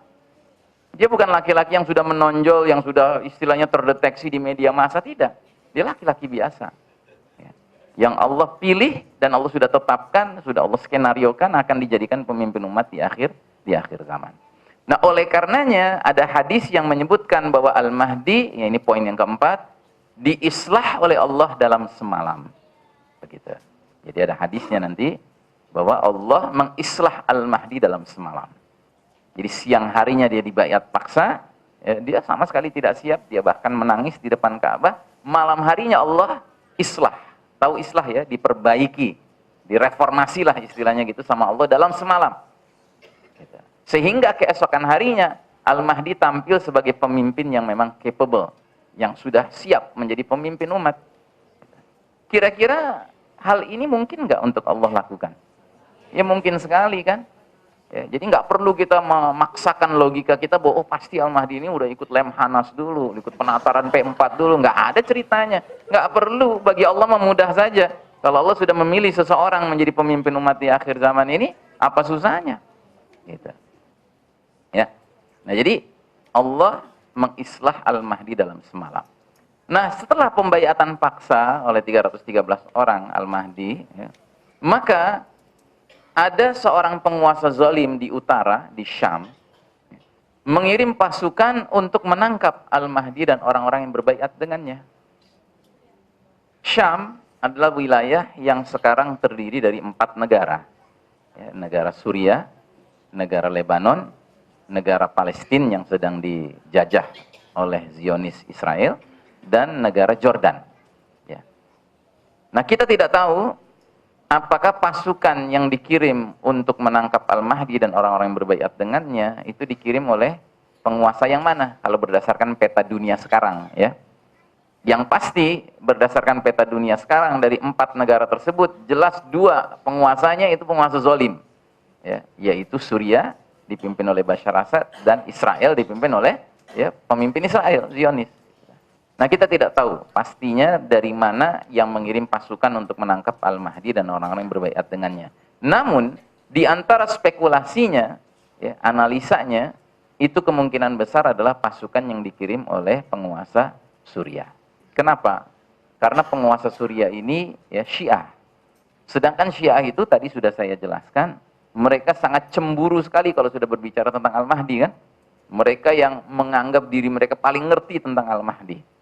Dia bukan laki-laki yang sudah menonjol, yang sudah istilahnya terdeteksi di media massa, tidak. Dia laki-laki biasa. Ya. Yang Allah pilih dan Allah sudah tetapkan, sudah Allah skenariokan akan dijadikan pemimpin umat di akhir zaman. Nah, oleh karenanya ada hadis yang menyebutkan bahwa Al-Mahdi, ya ini poin yang keempat, diislah oleh Allah dalam semalam. Begitu. Jadi ada hadisnya nanti bahwa Allah mengislah Al-Mahdi dalam semalam. Jadi siang harinya dia dibaiat paksa, ya, dia sama sekali tidak siap, dia bahkan menangis di depan Ka'bah. Malam harinya Allah islah. Tahu islah ya, diperbaiki, direformasi lah istilahnya gitu sama Allah dalam semalam. Gitu. Sehingga keesokan harinya Al-Mahdi tampil sebagai pemimpin yang memang capable, yang sudah siap menjadi pemimpin umat. Kira-kira hal ini mungkin nggak untuk Allah lakukan? Ya mungkin sekali kan. Ya, jadi nggak perlu kita memaksakan logika kita bahwa oh pasti Al-Mahdi ini udah ikut Lemhanas dulu, ikut penataran P4 dulu. Nggak ada ceritanya. Nggak perlu, bagi Allah memudah saja. Kalau Allah sudah memilih seseorang menjadi pemimpin umat di akhir zaman ini, apa susahnya? Gitu. Ya. Nah jadi Allah mengislah Al-Mahdi dalam semalam. Nah, setelah pembaiatan paksa oleh 313 orang Al-Mahdi, ya, maka ada seorang penguasa zalim di utara, di Syam, mengirim pasukan untuk menangkap Al-Mahdi dan orang-orang yang berbaiat dengannya. Syam adalah wilayah yang sekarang terdiri dari 4 negara. Ya, negara Suriah, negara Lebanon, negara Palestina yang sedang dijajah oleh Zionis Israel, dan negara Jordan. Ya. Nah, kita tidak tahu apakah pasukan yang dikirim untuk menangkap Al-Mahdi dan orang-orang yang berbaiat dengannya itu dikirim oleh penguasa yang mana kalau berdasarkan peta dunia sekarang, ya. Yang pasti berdasarkan peta dunia sekarang dari 4 negara tersebut jelas 2 penguasanya itu penguasa zalim, ya, yaitu Suriah dipimpin oleh Bashar Assad dan Israel dipimpin oleh, ya, pemimpin Israel, Zionis. Nah, kita tidak tahu pastinya dari mana yang mengirim pasukan untuk menangkap Al-Mahdi dan orang-orang yang berbaiat dengannya. Namun, di antara spekulasinya, ya, analisanya, itu kemungkinan besar adalah pasukan yang dikirim oleh penguasa Suriah. Kenapa? Karena penguasa Suriah ini, ya, Syiah. Sedangkan Syiah itu tadi sudah saya jelaskan, mereka sangat cemburu sekali kalau sudah berbicara tentang Al-Mahdi, kan? Mereka yang menganggap diri mereka paling ngerti tentang Al-Mahdi.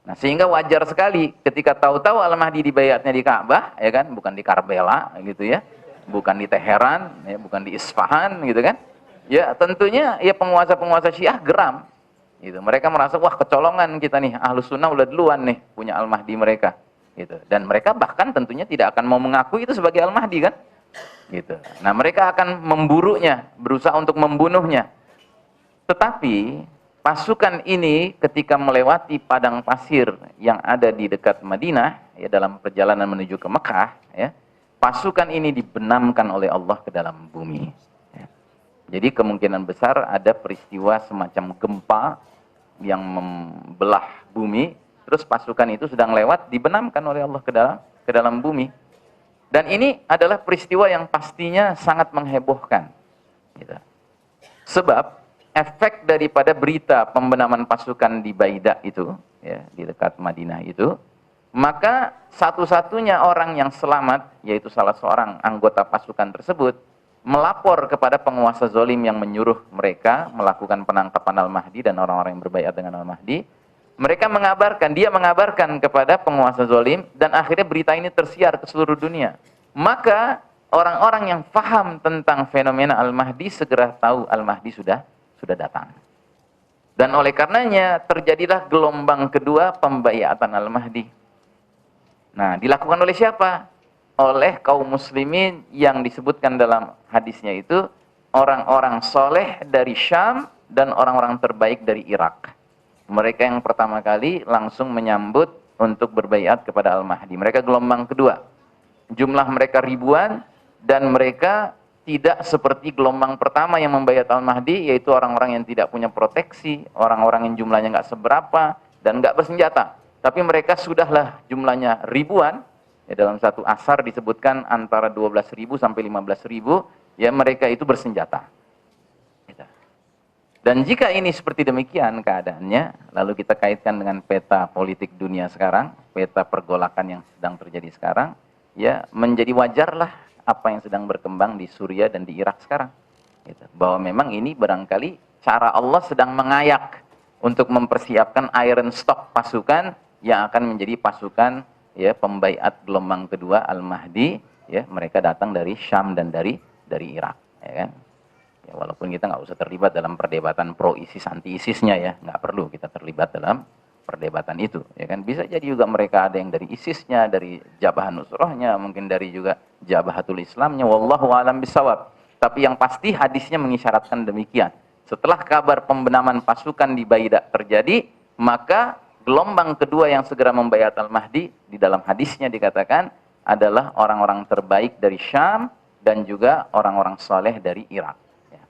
Nah, sehingga wajar sekali ketika tahu-tahu Al-Mahdi dibayatnya di Ka'bah, ya kan, bukan di Karbala gitu ya, bukan di Teheran, ya, bukan di Isfahan gitu kan. Ya, tentunya ya penguasa-penguasa Syiah geram. Gitu. Mereka merasa, wah, kecolongan kita nih, Ahlus Sunnah udah duluan nih punya Al-Mahdi mereka. Gitu. Dan mereka bahkan tentunya tidak akan mau mengakui itu sebagai Al-Mahdi, kan? Gitu. Nah, mereka akan memburunya, berusaha untuk membunuhnya. Tetapi pasukan ini ketika melewati padang pasir yang ada di dekat Madinah, ya, dalam perjalanan menuju ke Mekah, ya, pasukan ini dibenamkan oleh Allah ke dalam bumi. Ya. Jadi kemungkinan besar ada peristiwa semacam gempa yang membelah bumi, terus pasukan itu sedang lewat, dibenamkan oleh Allah ke dalam bumi. Dan ini adalah peristiwa yang pastinya sangat menghebohkan. Gitu. Sebab efek daripada berita pembenaman pasukan di Baida itu, ya, di dekat Madinah itu, maka satu-satunya orang yang selamat, yaitu salah seorang anggota pasukan tersebut, melapor kepada penguasa zalim yang menyuruh mereka melakukan penangkapan Al-Mahdi dan orang-orang yang berbaiat dengan Al-Mahdi. Dia mengabarkan kepada penguasa zalim, dan akhirnya berita ini tersiar ke seluruh dunia. Maka orang-orang yang paham tentang fenomena Al-Mahdi segera tahu Al-Mahdi sudah datang. Dan oleh karenanya terjadilah gelombang kedua pembaiatan Al-Mahdi. Nah, dilakukan oleh siapa? Oleh kaum muslimin yang disebutkan dalam hadisnya itu orang-orang soleh dari Syam dan orang-orang terbaik dari Irak. Mereka yang pertama kali langsung menyambut untuk berbaiat kepada Al-Mahdi. Mereka gelombang kedua. Jumlah mereka ribuan dan mereka tidak seperti gelombang pertama yang membaiat Al-Mahdi, yaitu orang-orang yang tidak punya proteksi, orang-orang yang jumlahnya nggak seberapa dan nggak bersenjata. Tapi mereka sudahlah jumlahnya ribuan. Ya, dalam satu asar disebutkan antara 12.000 sampai 15.000, ya, mereka itu bersenjata. Dan jika ini seperti demikian keadaannya, lalu kita kaitkan dengan peta politik dunia sekarang, peta pergolakan yang sedang terjadi sekarang, ya, menjadi wajarlah apa yang sedang berkembang di Suriah dan di Irak sekarang. Gitu. Bahwa memang ini barangkali cara Allah sedang mengayak untuk mempersiapkan iron stock pasukan yang akan menjadi pasukan, ya, pembaiat gelombang kedua Al-Mahdi, ya, mereka datang dari Syam dan dari Irak, ya kan. Ya, walaupun kita nggak usah terlibat dalam perdebatan pro ISIS anti ISISnya, ya, nggak perlu kita terlibat dalam perdebatan itu, ya kan. Bisa jadi juga mereka ada yang dari ISISnya, dari Jabhat Nusrahnya, mungkin dari juga Jabhatul Islamnya, wallahu alam bisawab. Tapi yang pasti hadisnya mengisyaratkan demikian. Setelah kabar pembenaman pasukan di Baida terjadi, maka gelombang kedua yang segera membaiat Al-Mahdi, di dalam hadisnya dikatakan adalah orang-orang terbaik dari Syam dan juga orang-orang soleh dari Irak. Ya.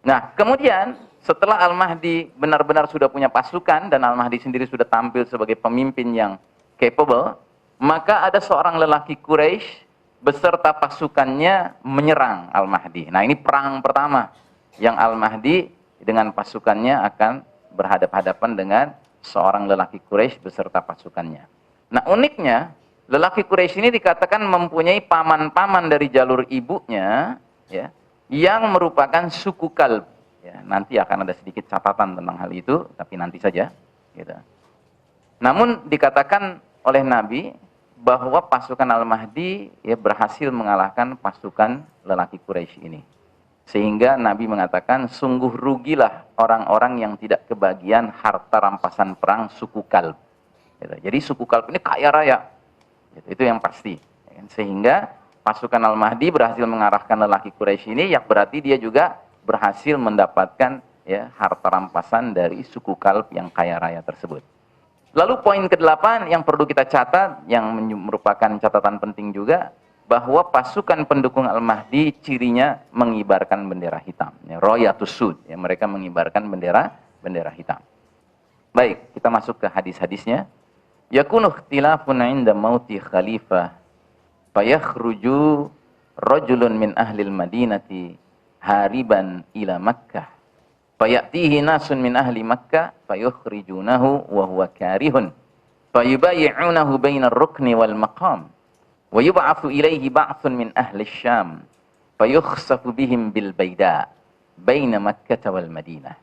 Nah, kemudian setelah Al-Mahdi benar-benar sudah punya pasukan dan Al-Mahdi sendiri sudah tampil sebagai pemimpin yang capable, maka ada seorang lelaki Quraisy beserta pasukannya menyerang Al-Mahdi. Nah, ini perang pertama yang Al-Mahdi dengan pasukannya akan berhadapan-hadapan dengan seorang lelaki Quraisy beserta pasukannya. Nah, uniknya lelaki Quraisy ini dikatakan mempunyai paman-paman dari jalur ibunya, ya, yang merupakan suku Kalb. Ya, nanti akan ada sedikit catatan tentang hal itu, tapi nanti saja. Gitu. Namun dikatakan oleh Nabi bahwa pasukan Al-Mahdi ya, berhasil mengalahkan pasukan lelaki Quraisy ini. Sehingga Nabi mengatakan, sungguh rugilah orang-orang yang tidak kebagian harta rampasan perang suku Kalb. Gitu. Jadi suku Kalb ini kaya raya. Gitu. Itu yang pasti. Sehingga pasukan Al-Mahdi berhasil mengarahkan lelaki Quraisy ini, yang berarti dia juga berhasil mendapatkan ya, harta rampasan dari suku Kalb yang kaya raya tersebut. Lalu poin ke-8 yang perlu kita catat, yang merupakan catatan penting juga, bahwa pasukan pendukung Al-Mahdi cirinya mengibarkan bendera hitam. Ya, Royatus Sud, ya, mereka mengibarkan bendera hitam. Baik, kita masuk ke hadis-hadisnya. Yakunu ikhtilafun 'inda mauti khalifah fayakhruju rajulun min ahlil madinati hariban ila Makkah. Fayatihi nasun min ahli Makkah fayukhrijunahu wa huwa karihun fayubayyi'unahu bainar rukni wal maqam wa yub'atsu ilaihi ba'tsun min ahli Syam fayukhsafu bihim bil baida baina Makkah wal Madinah.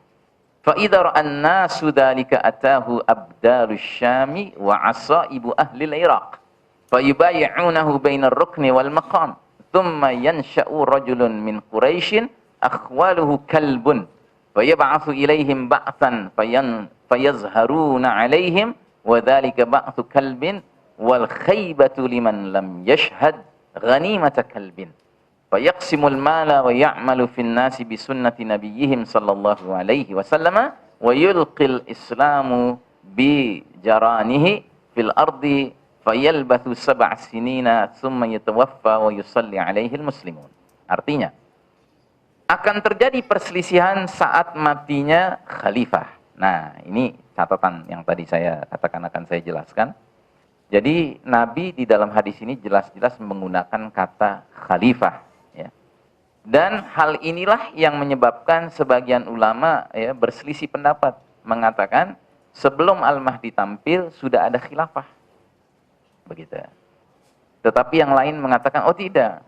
Fa idza ra'a an-nasu dzalika atahu abdalus Syami wa asaibu ahli al-Iraq fayubayyi'unahu bainar rukni wal maqam thumma yansha'u rajulun min Quraisy akhwaluhu kalbun فيبعث إليهم بعثا فيظهرون عليهم وذلك بعث كلب والخيبة لمن لم يشهد غنيمة كلب فيقسم المال ويعمل في الناس بسنة نبيهم صلى الله عليه وسلم ويلقي الإسلام بجرانه في الأرض فيلبث 7 سنين ثم يتوفى ويصلي عليه المسلمون. Artinya, akan terjadi perselisihan saat matinya khalifah. Nah, ini catatan yang tadi saya katakan akan saya jelaskan. Jadi Nabi di dalam hadis ini jelas-jelas menggunakan kata khalifah. Ya. Dan hal inilah yang menyebabkan sebagian ulama ya, berselisih pendapat. Mengatakan sebelum Al-Mahdi tampil sudah ada khilafah. Begitu. Tetapi yang lain mengatakan, oh tidak.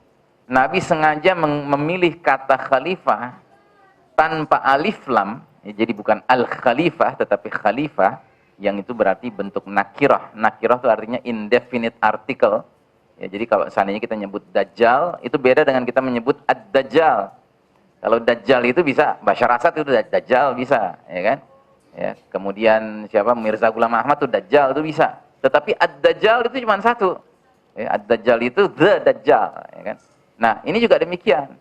Nabi sengaja memilih kata khalifah tanpa alif lam, ya, jadi bukan al-khalifah tetapi khalifah, yang itu berarti bentuk nakirah. Nakirah itu artinya indefinite article. Ya, jadi kalau seandainya kita nyebut Dajjal, itu beda dengan kita menyebut Ad-Dajjal. Kalau Dajjal itu bisa, Bashar Asad itu Dajjal bisa, ya kan? Ya, kemudian siapa Mirza Ghulam Ahmad itu Dajjal itu bisa. Tetapi Ad-Dajjal itu cuma satu. Ya, Ad-Dajjal itu The Dajjal, ya kan? Nah, ini juga demikian.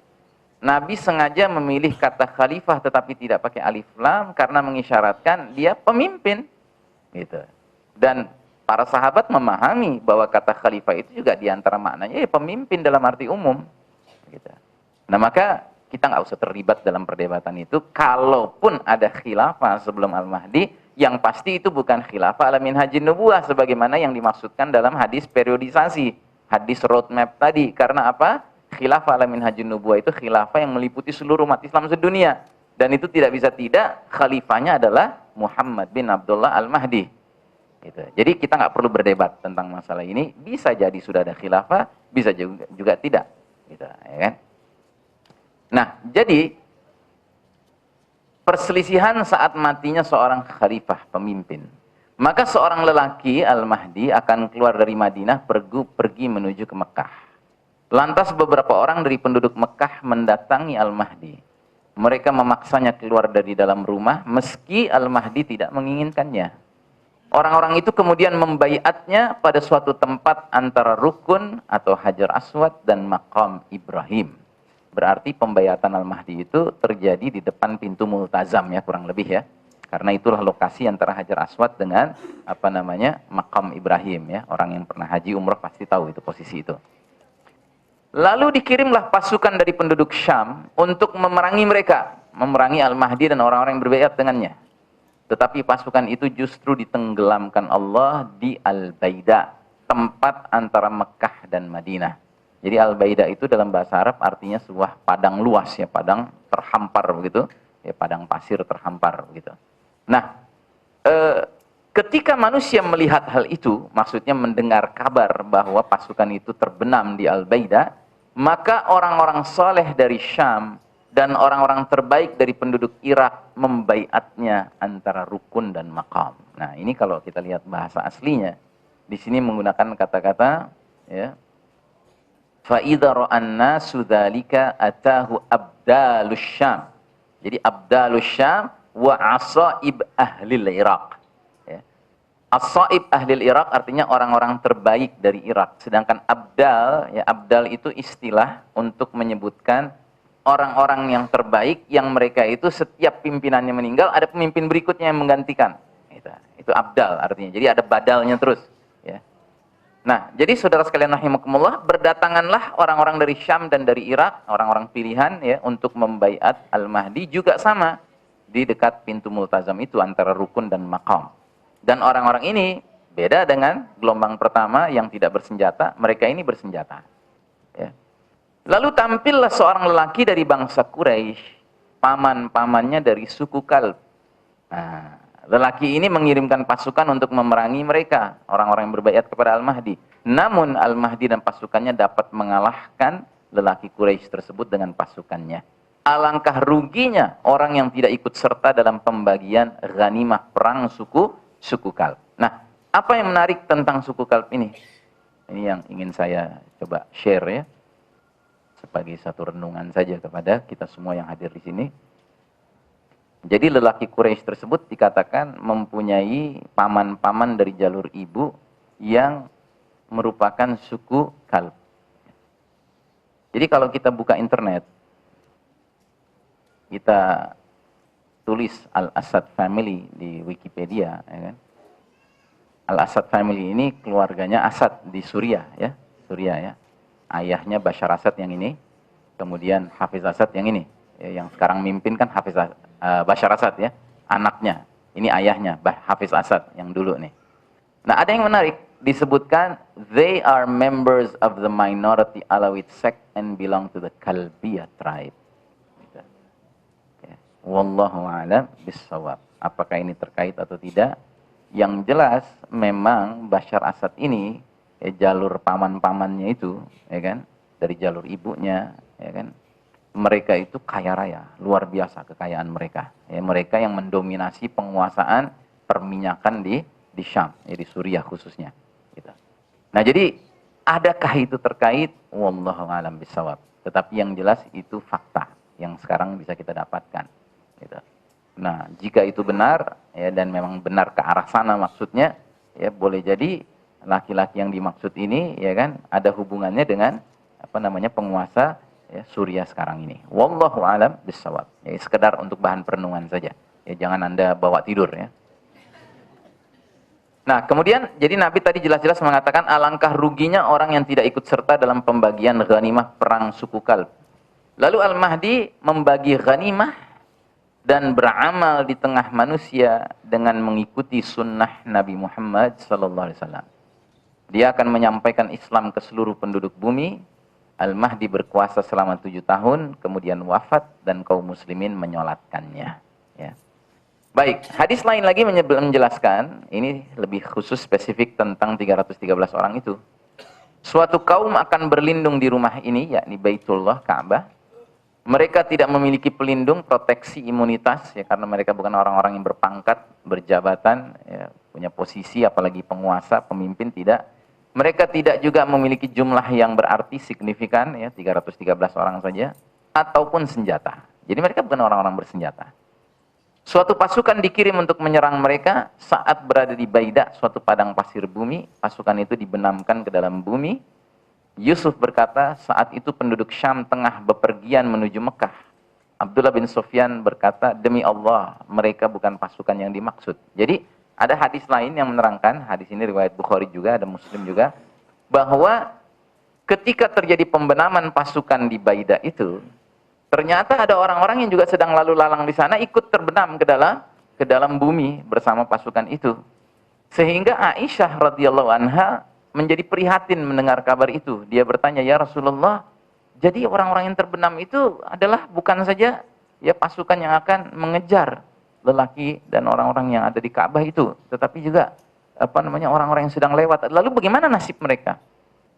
Nabi sengaja memilih kata khalifah tetapi tidak pakai alif lam karena mengisyaratkan dia pemimpin. Gitu. Dan para sahabat memahami bahwa kata khalifah itu juga diantara maknanya ya pemimpin dalam arti umum. Gitu. Nah, maka kita nggak usah terlibat dalam perdebatan itu. Kalaupun ada khilafah sebelum Al-Mahdi, yang pasti itu bukan khilafah ala minhajin nubuwah sebagaimana yang dimaksudkan dalam hadis periodisasi, hadis roadmap tadi. Karena apa? Khilafah ala minhajin nubuwah itu khilafah yang meliputi seluruh umat Islam sedunia. Dan itu tidak bisa tidak, khalifahnya adalah Muhammad bin Abdullah Al-Mahdi. Gitu. Jadi kita nggak perlu berdebat tentang masalah ini. Bisa jadi sudah ada khilafah, bisa juga tidak. Gitu, ya kan? Nah, jadi perselisihan saat matinya seorang khalifah, pemimpin. Maka seorang lelaki Al-Mahdi akan keluar dari Madinah pergi menuju ke Mekah. Lantas beberapa orang dari penduduk Mekah mendatangi Al-Mahdi. Mereka memaksanya keluar dari dalam rumah meski Al-Mahdi tidak menginginkannya. Orang-orang itu kemudian membaiatnya pada suatu tempat antara rukun atau Hajar Aswad dan Maqam Ibrahim. Berarti pembaiatan Al-Mahdi itu terjadi di depan pintu Multazam ya, kurang lebih ya. Karena itulah lokasi antara Hajar Aswad dengan Maqam Ibrahim ya. Orang yang pernah haji umrah pasti tahu itu posisi itu. Lalu dikirimlah pasukan dari penduduk Syam untuk memerangi mereka, memerangi Al-Mahdi dan orang-orang yang berbaiat dengannya. Tetapi pasukan itu justru ditenggelamkan Allah di Al-Baida, tempat antara Mekah dan Madinah. Jadi Al-Baida itu dalam bahasa Arab artinya sebuah padang luas ya, padang terhampar begitu, ya padang pasir terhampar begitu. Nah, Ketika manusia melihat hal itu, maksudnya mendengar kabar bahwa pasukan itu terbenam di Al-Baida, maka orang-orang soleh dari Syam dan orang-orang terbaik dari penduduk Irak membaiatnya antara rukun dan maqam. Nah, ini kalau kita lihat bahasa aslinya, di sini menggunakan kata-kata ya, fa idza ra'an nasu dzalika atahu abdalus Syam. Jadi abdalus Syam wa asaib ahlil Irak. As-Sa'ib ahlil Irak artinya orang-orang terbaik dari Irak. Sedangkan Abdal, ya Abdal itu istilah untuk menyebutkan orang-orang yang terbaik yang mereka itu setiap pimpinannya meninggal ada pemimpin berikutnya yang menggantikan. Itu Abdal artinya. Jadi ada badalnya terus. Ya. Nah, jadi saudara sekalian rahimakumullah, berdatanganlah orang-orang dari Syam dan dari Irak, orang-orang pilihan ya untuk membaiat Al-Mahdi juga sama di dekat pintu Multazam itu antara rukun dan maqam. Dan orang-orang ini beda dengan gelombang pertama yang tidak bersenjata, mereka ini bersenjata. Ya. Lalu tampillah seorang lelaki dari bangsa Quraisy, paman-pamannya dari suku Kalb. Nah, lelaki ini mengirimkan pasukan untuk memerangi mereka, orang-orang yang berbaiat kepada Al-Mahdi. Namun Al-Mahdi dan pasukannya dapat mengalahkan lelaki Quraisy tersebut dengan pasukannya. Alangkah ruginya orang yang tidak ikut serta dalam pembagian ghanimah perang suku Kalb. Nah, apa yang menarik tentang suku Kalb ini? Ini yang ingin saya coba share ya, sebagai satu renungan saja kepada kita semua yang hadir di sini. Jadi lelaki Quraisy tersebut dikatakan mempunyai paman-paman dari jalur ibu yang merupakan suku Kalb. Jadi kalau kita buka internet, kita tulis Al-Asad Family di Wikipedia, ya kan? Al-Asad Family ini keluarganya Asad di Suriah, ya, Suriah ya. Ayahnya Bashar Asad yang ini, kemudian Hafiz Asad yang ini, ya, yang sekarang mimpin kan Bashar Asad ya, anaknya. Ini ayahnya Hafiz Asad yang dulu nih. Nah, ada yang menarik, disebutkan they are members of the minority Alawite sect and belong to the Kalbiyah tribe. Wallahu a'lam bissawab. Apakah ini terkait atau tidak? Yang jelas memang Bashar Asad ini jalur paman-pamannya itu, ya kan, dari jalur ibunya, ya kan, mereka itu kaya raya, luar biasa kekayaan mereka. Ya, mereka yang mendominasi penguasaan perminyakan di Syam, ya, di Suriah khususnya. Gitu. Nah, jadi adakah itu terkait? Wallahu a'lam bissawab. Tetapi yang jelas itu fakta yang sekarang bisa kita dapatkan. Gitu. Nah, jika itu benar ya, dan memang benar ke arah sana maksudnya, ya boleh jadi laki-laki yang dimaksud ini ya kan ada hubungannya dengan penguasa ya, Suriah sekarang ini. Wallahu alam bissawab. Ya, sekedar untuk bahan perenungan saja. Ya, jangan Anda bawa tidur ya. Nah, kemudian jadi Nabi tadi jelas-jelas mengatakan alangkah ruginya orang yang tidak ikut serta dalam pembagian ghanimah perang suku Kalb. Lalu Al-Mahdi membagi ghanimah dan beramal di tengah manusia dengan mengikuti sunnah Nabi Muhammad SAW. Dia akan menyampaikan Islam ke seluruh penduduk bumi. Al-Mahdi berkuasa selama 7 tahun, kemudian wafat dan kaum muslimin menyolatkannya. Ya. Baik, hadis lain lagi menjelaskan, ini lebih khusus spesifik tentang 313 orang itu. Suatu kaum akan berlindung di rumah ini, yakni Baitullah, Ka'bah. Mereka tidak memiliki pelindung, proteksi, imunitas, ya, karena mereka bukan orang-orang yang berpangkat, berjabatan, ya, punya posisi, apalagi penguasa, pemimpin, tidak. Mereka tidak juga memiliki jumlah yang berarti signifikan, ya, 313 orang saja, ataupun senjata. Jadi mereka bukan orang-orang bersenjata. Suatu pasukan dikirim untuk menyerang mereka saat berada di Baida, suatu padang pasir bumi. Pasukan itu dibenamkan ke dalam bumi. Yusuf berkata, saat itu penduduk Syam tengah bepergian menuju Mekah. Abdullah bin Sufyan berkata, demi Allah, mereka bukan pasukan yang dimaksud. Jadi, ada hadis lain yang menerangkan, hadis ini riwayat Bukhari juga, ada Muslim juga, bahwa ketika terjadi pembenaman pasukan di Baida itu, ternyata ada orang-orang yang juga sedang lalu lalang di sana ikut terbenam ke dalam bumi bersama pasukan itu. Sehingga Aisyah radhiyallahu anha menjadi prihatin mendengar kabar itu. Dia bertanya, ya Rasulullah, jadi orang-orang yang terbenam itu adalah bukan saja ya pasukan yang akan mengejar lelaki dan orang-orang yang ada di Ka'bah itu, tetapi juga orang-orang yang sedang lewat. Lalu bagaimana nasib mereka?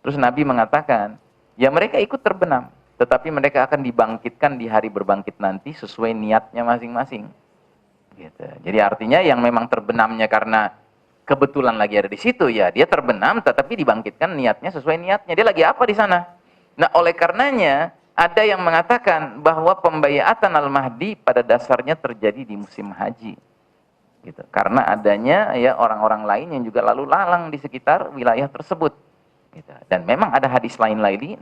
Terus Nabi mengatakan, ya mereka ikut terbenam, tetapi mereka akan dibangkitkan di hari berbangkit nanti sesuai niatnya masing-masing. Gitu. Jadi artinya yang memang terbenamnya karena kebetulan lagi ada di situ, ya dia terbenam, tetapi dibangkitkan niatnya sesuai niatnya. Dia lagi apa di sana? Nah, oleh karenanya ada yang mengatakan bahwa pembayatan Al-Mahdi pada dasarnya terjadi di musim haji. Gitu. Karena adanya ya orang-orang lain yang juga lalu lalang di sekitar wilayah tersebut. Gitu. Dan memang ada hadis lain lagi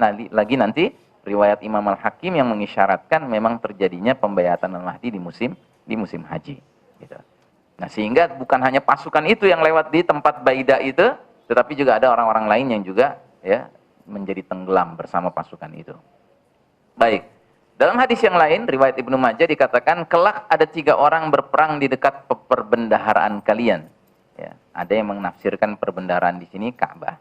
nanti riwayat Imam Al-Hakim yang mengisyaratkan memang terjadinya pembayatan Al-Mahdi di musim haji. Gitu. Nah, sehingga bukan hanya pasukan itu yang lewat di tempat Baidah itu, tetapi juga ada orang-orang lain yang juga ya menjadi tenggelam bersama pasukan itu. Baik. Dalam hadis yang lain, riwayat Ibnu Majah dikatakan, kelak ada 3 orang berperang di dekat perbendaharaan kalian. Ya, ada yang menafsirkan perbendaharaan di sini Ka'bah.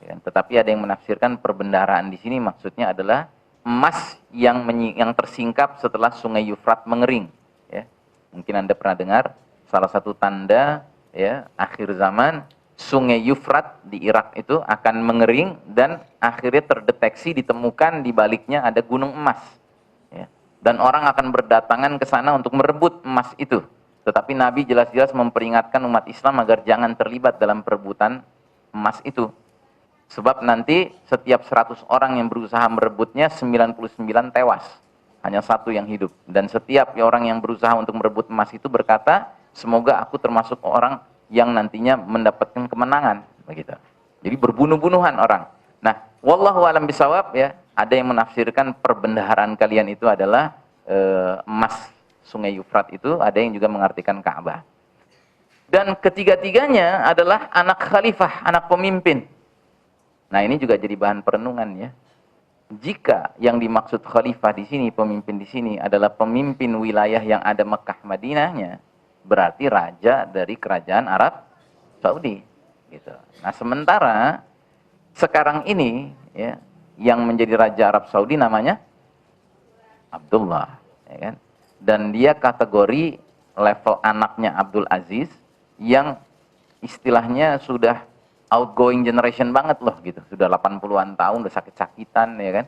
Ya, tetapi ada yang menafsirkan perbendaharaan di sini maksudnya adalah emas yang tersingkap setelah Sungai Yufrat mengering. Ya. Mungkin Anda pernah dengar salah satu tanda ya akhir zaman, Sungai Yufrat di Irak itu akan mengering dan akhirnya terdeteksi ditemukan di baliknya ada gunung emas. Ya. Dan orang akan berdatangan ke sana untuk merebut emas itu. Tetapi Nabi jelas-jelas memperingatkan umat Islam agar jangan terlibat dalam perebutan emas itu. Sebab nanti setiap 100 orang yang berusaha merebutnya, 99 tewas. Hanya 1 yang hidup. Dan setiap orang yang berusaha untuk merebut emas itu berkata, semoga aku termasuk orang yang nantinya mendapatkan kemenangan. Begitu. Jadi berbunuh-bunuhan orang. Nah, wallahu alam bisawab ya, ada yang menafsirkan perbendaharaan kalian itu adalah emas Sungai Yufrat itu, ada yang juga mengartikan Ka'bah. Dan ketiga-tiganya adalah anak khalifah, anak pemimpin. Nah, ini juga jadi bahan perenungan ya. Jika yang dimaksud khalifah di sini, pemimpin di sini adalah pemimpin wilayah yang ada Mekah Madinahnya, berarti raja dari kerajaan Arab Saudi gitu. Nah, sementara sekarang ini ya, yang menjadi raja Arab Saudi namanya Abdullah, ya kan? Dan dia kategori level anaknya Abdul Aziz yang istilahnya sudah outgoing generation banget loh gitu. Sudah 80-an tahun, udah sakit-sakitan ya kan.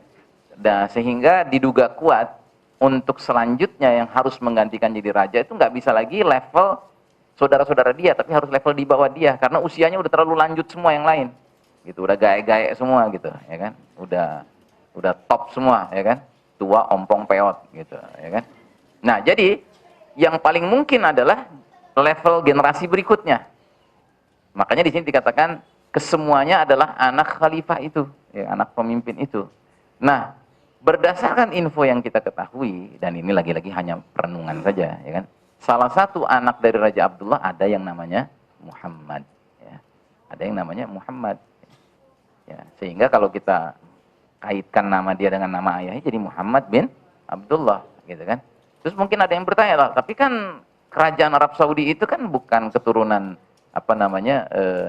Dan sehingga diduga kuat untuk selanjutnya yang harus menggantikan jadi raja itu nggak bisa lagi level saudara-saudara dia, tapi harus level di bawah dia karena usianya udah terlalu lanjut semua yang lain. Gitu, udah gaek-gaek semua gitu, ya kan? Udah top semua, ya kan? Tua ompong peot gitu, ya kan? Nah, jadi yang paling mungkin adalah level generasi berikutnya. Makanya di sini dikatakan kesemuanya adalah anak khalifah itu, ya, anak pemimpin itu. Nah, berdasarkan info yang kita ketahui, dan ini lagi-lagi hanya perenungan saja, ya kan? Salah satu anak dari Raja Abdullah ada yang namanya Muhammad, ya. Ada yang namanya Muhammad. Ya, sehingga kalau kita kaitkan nama dia dengan nama ayahnya jadi Muhammad bin Abdullah, gitu kan? Terus mungkin ada yang bertanya lah, tapi kan kerajaan Arab Saudi itu kan bukan keturunan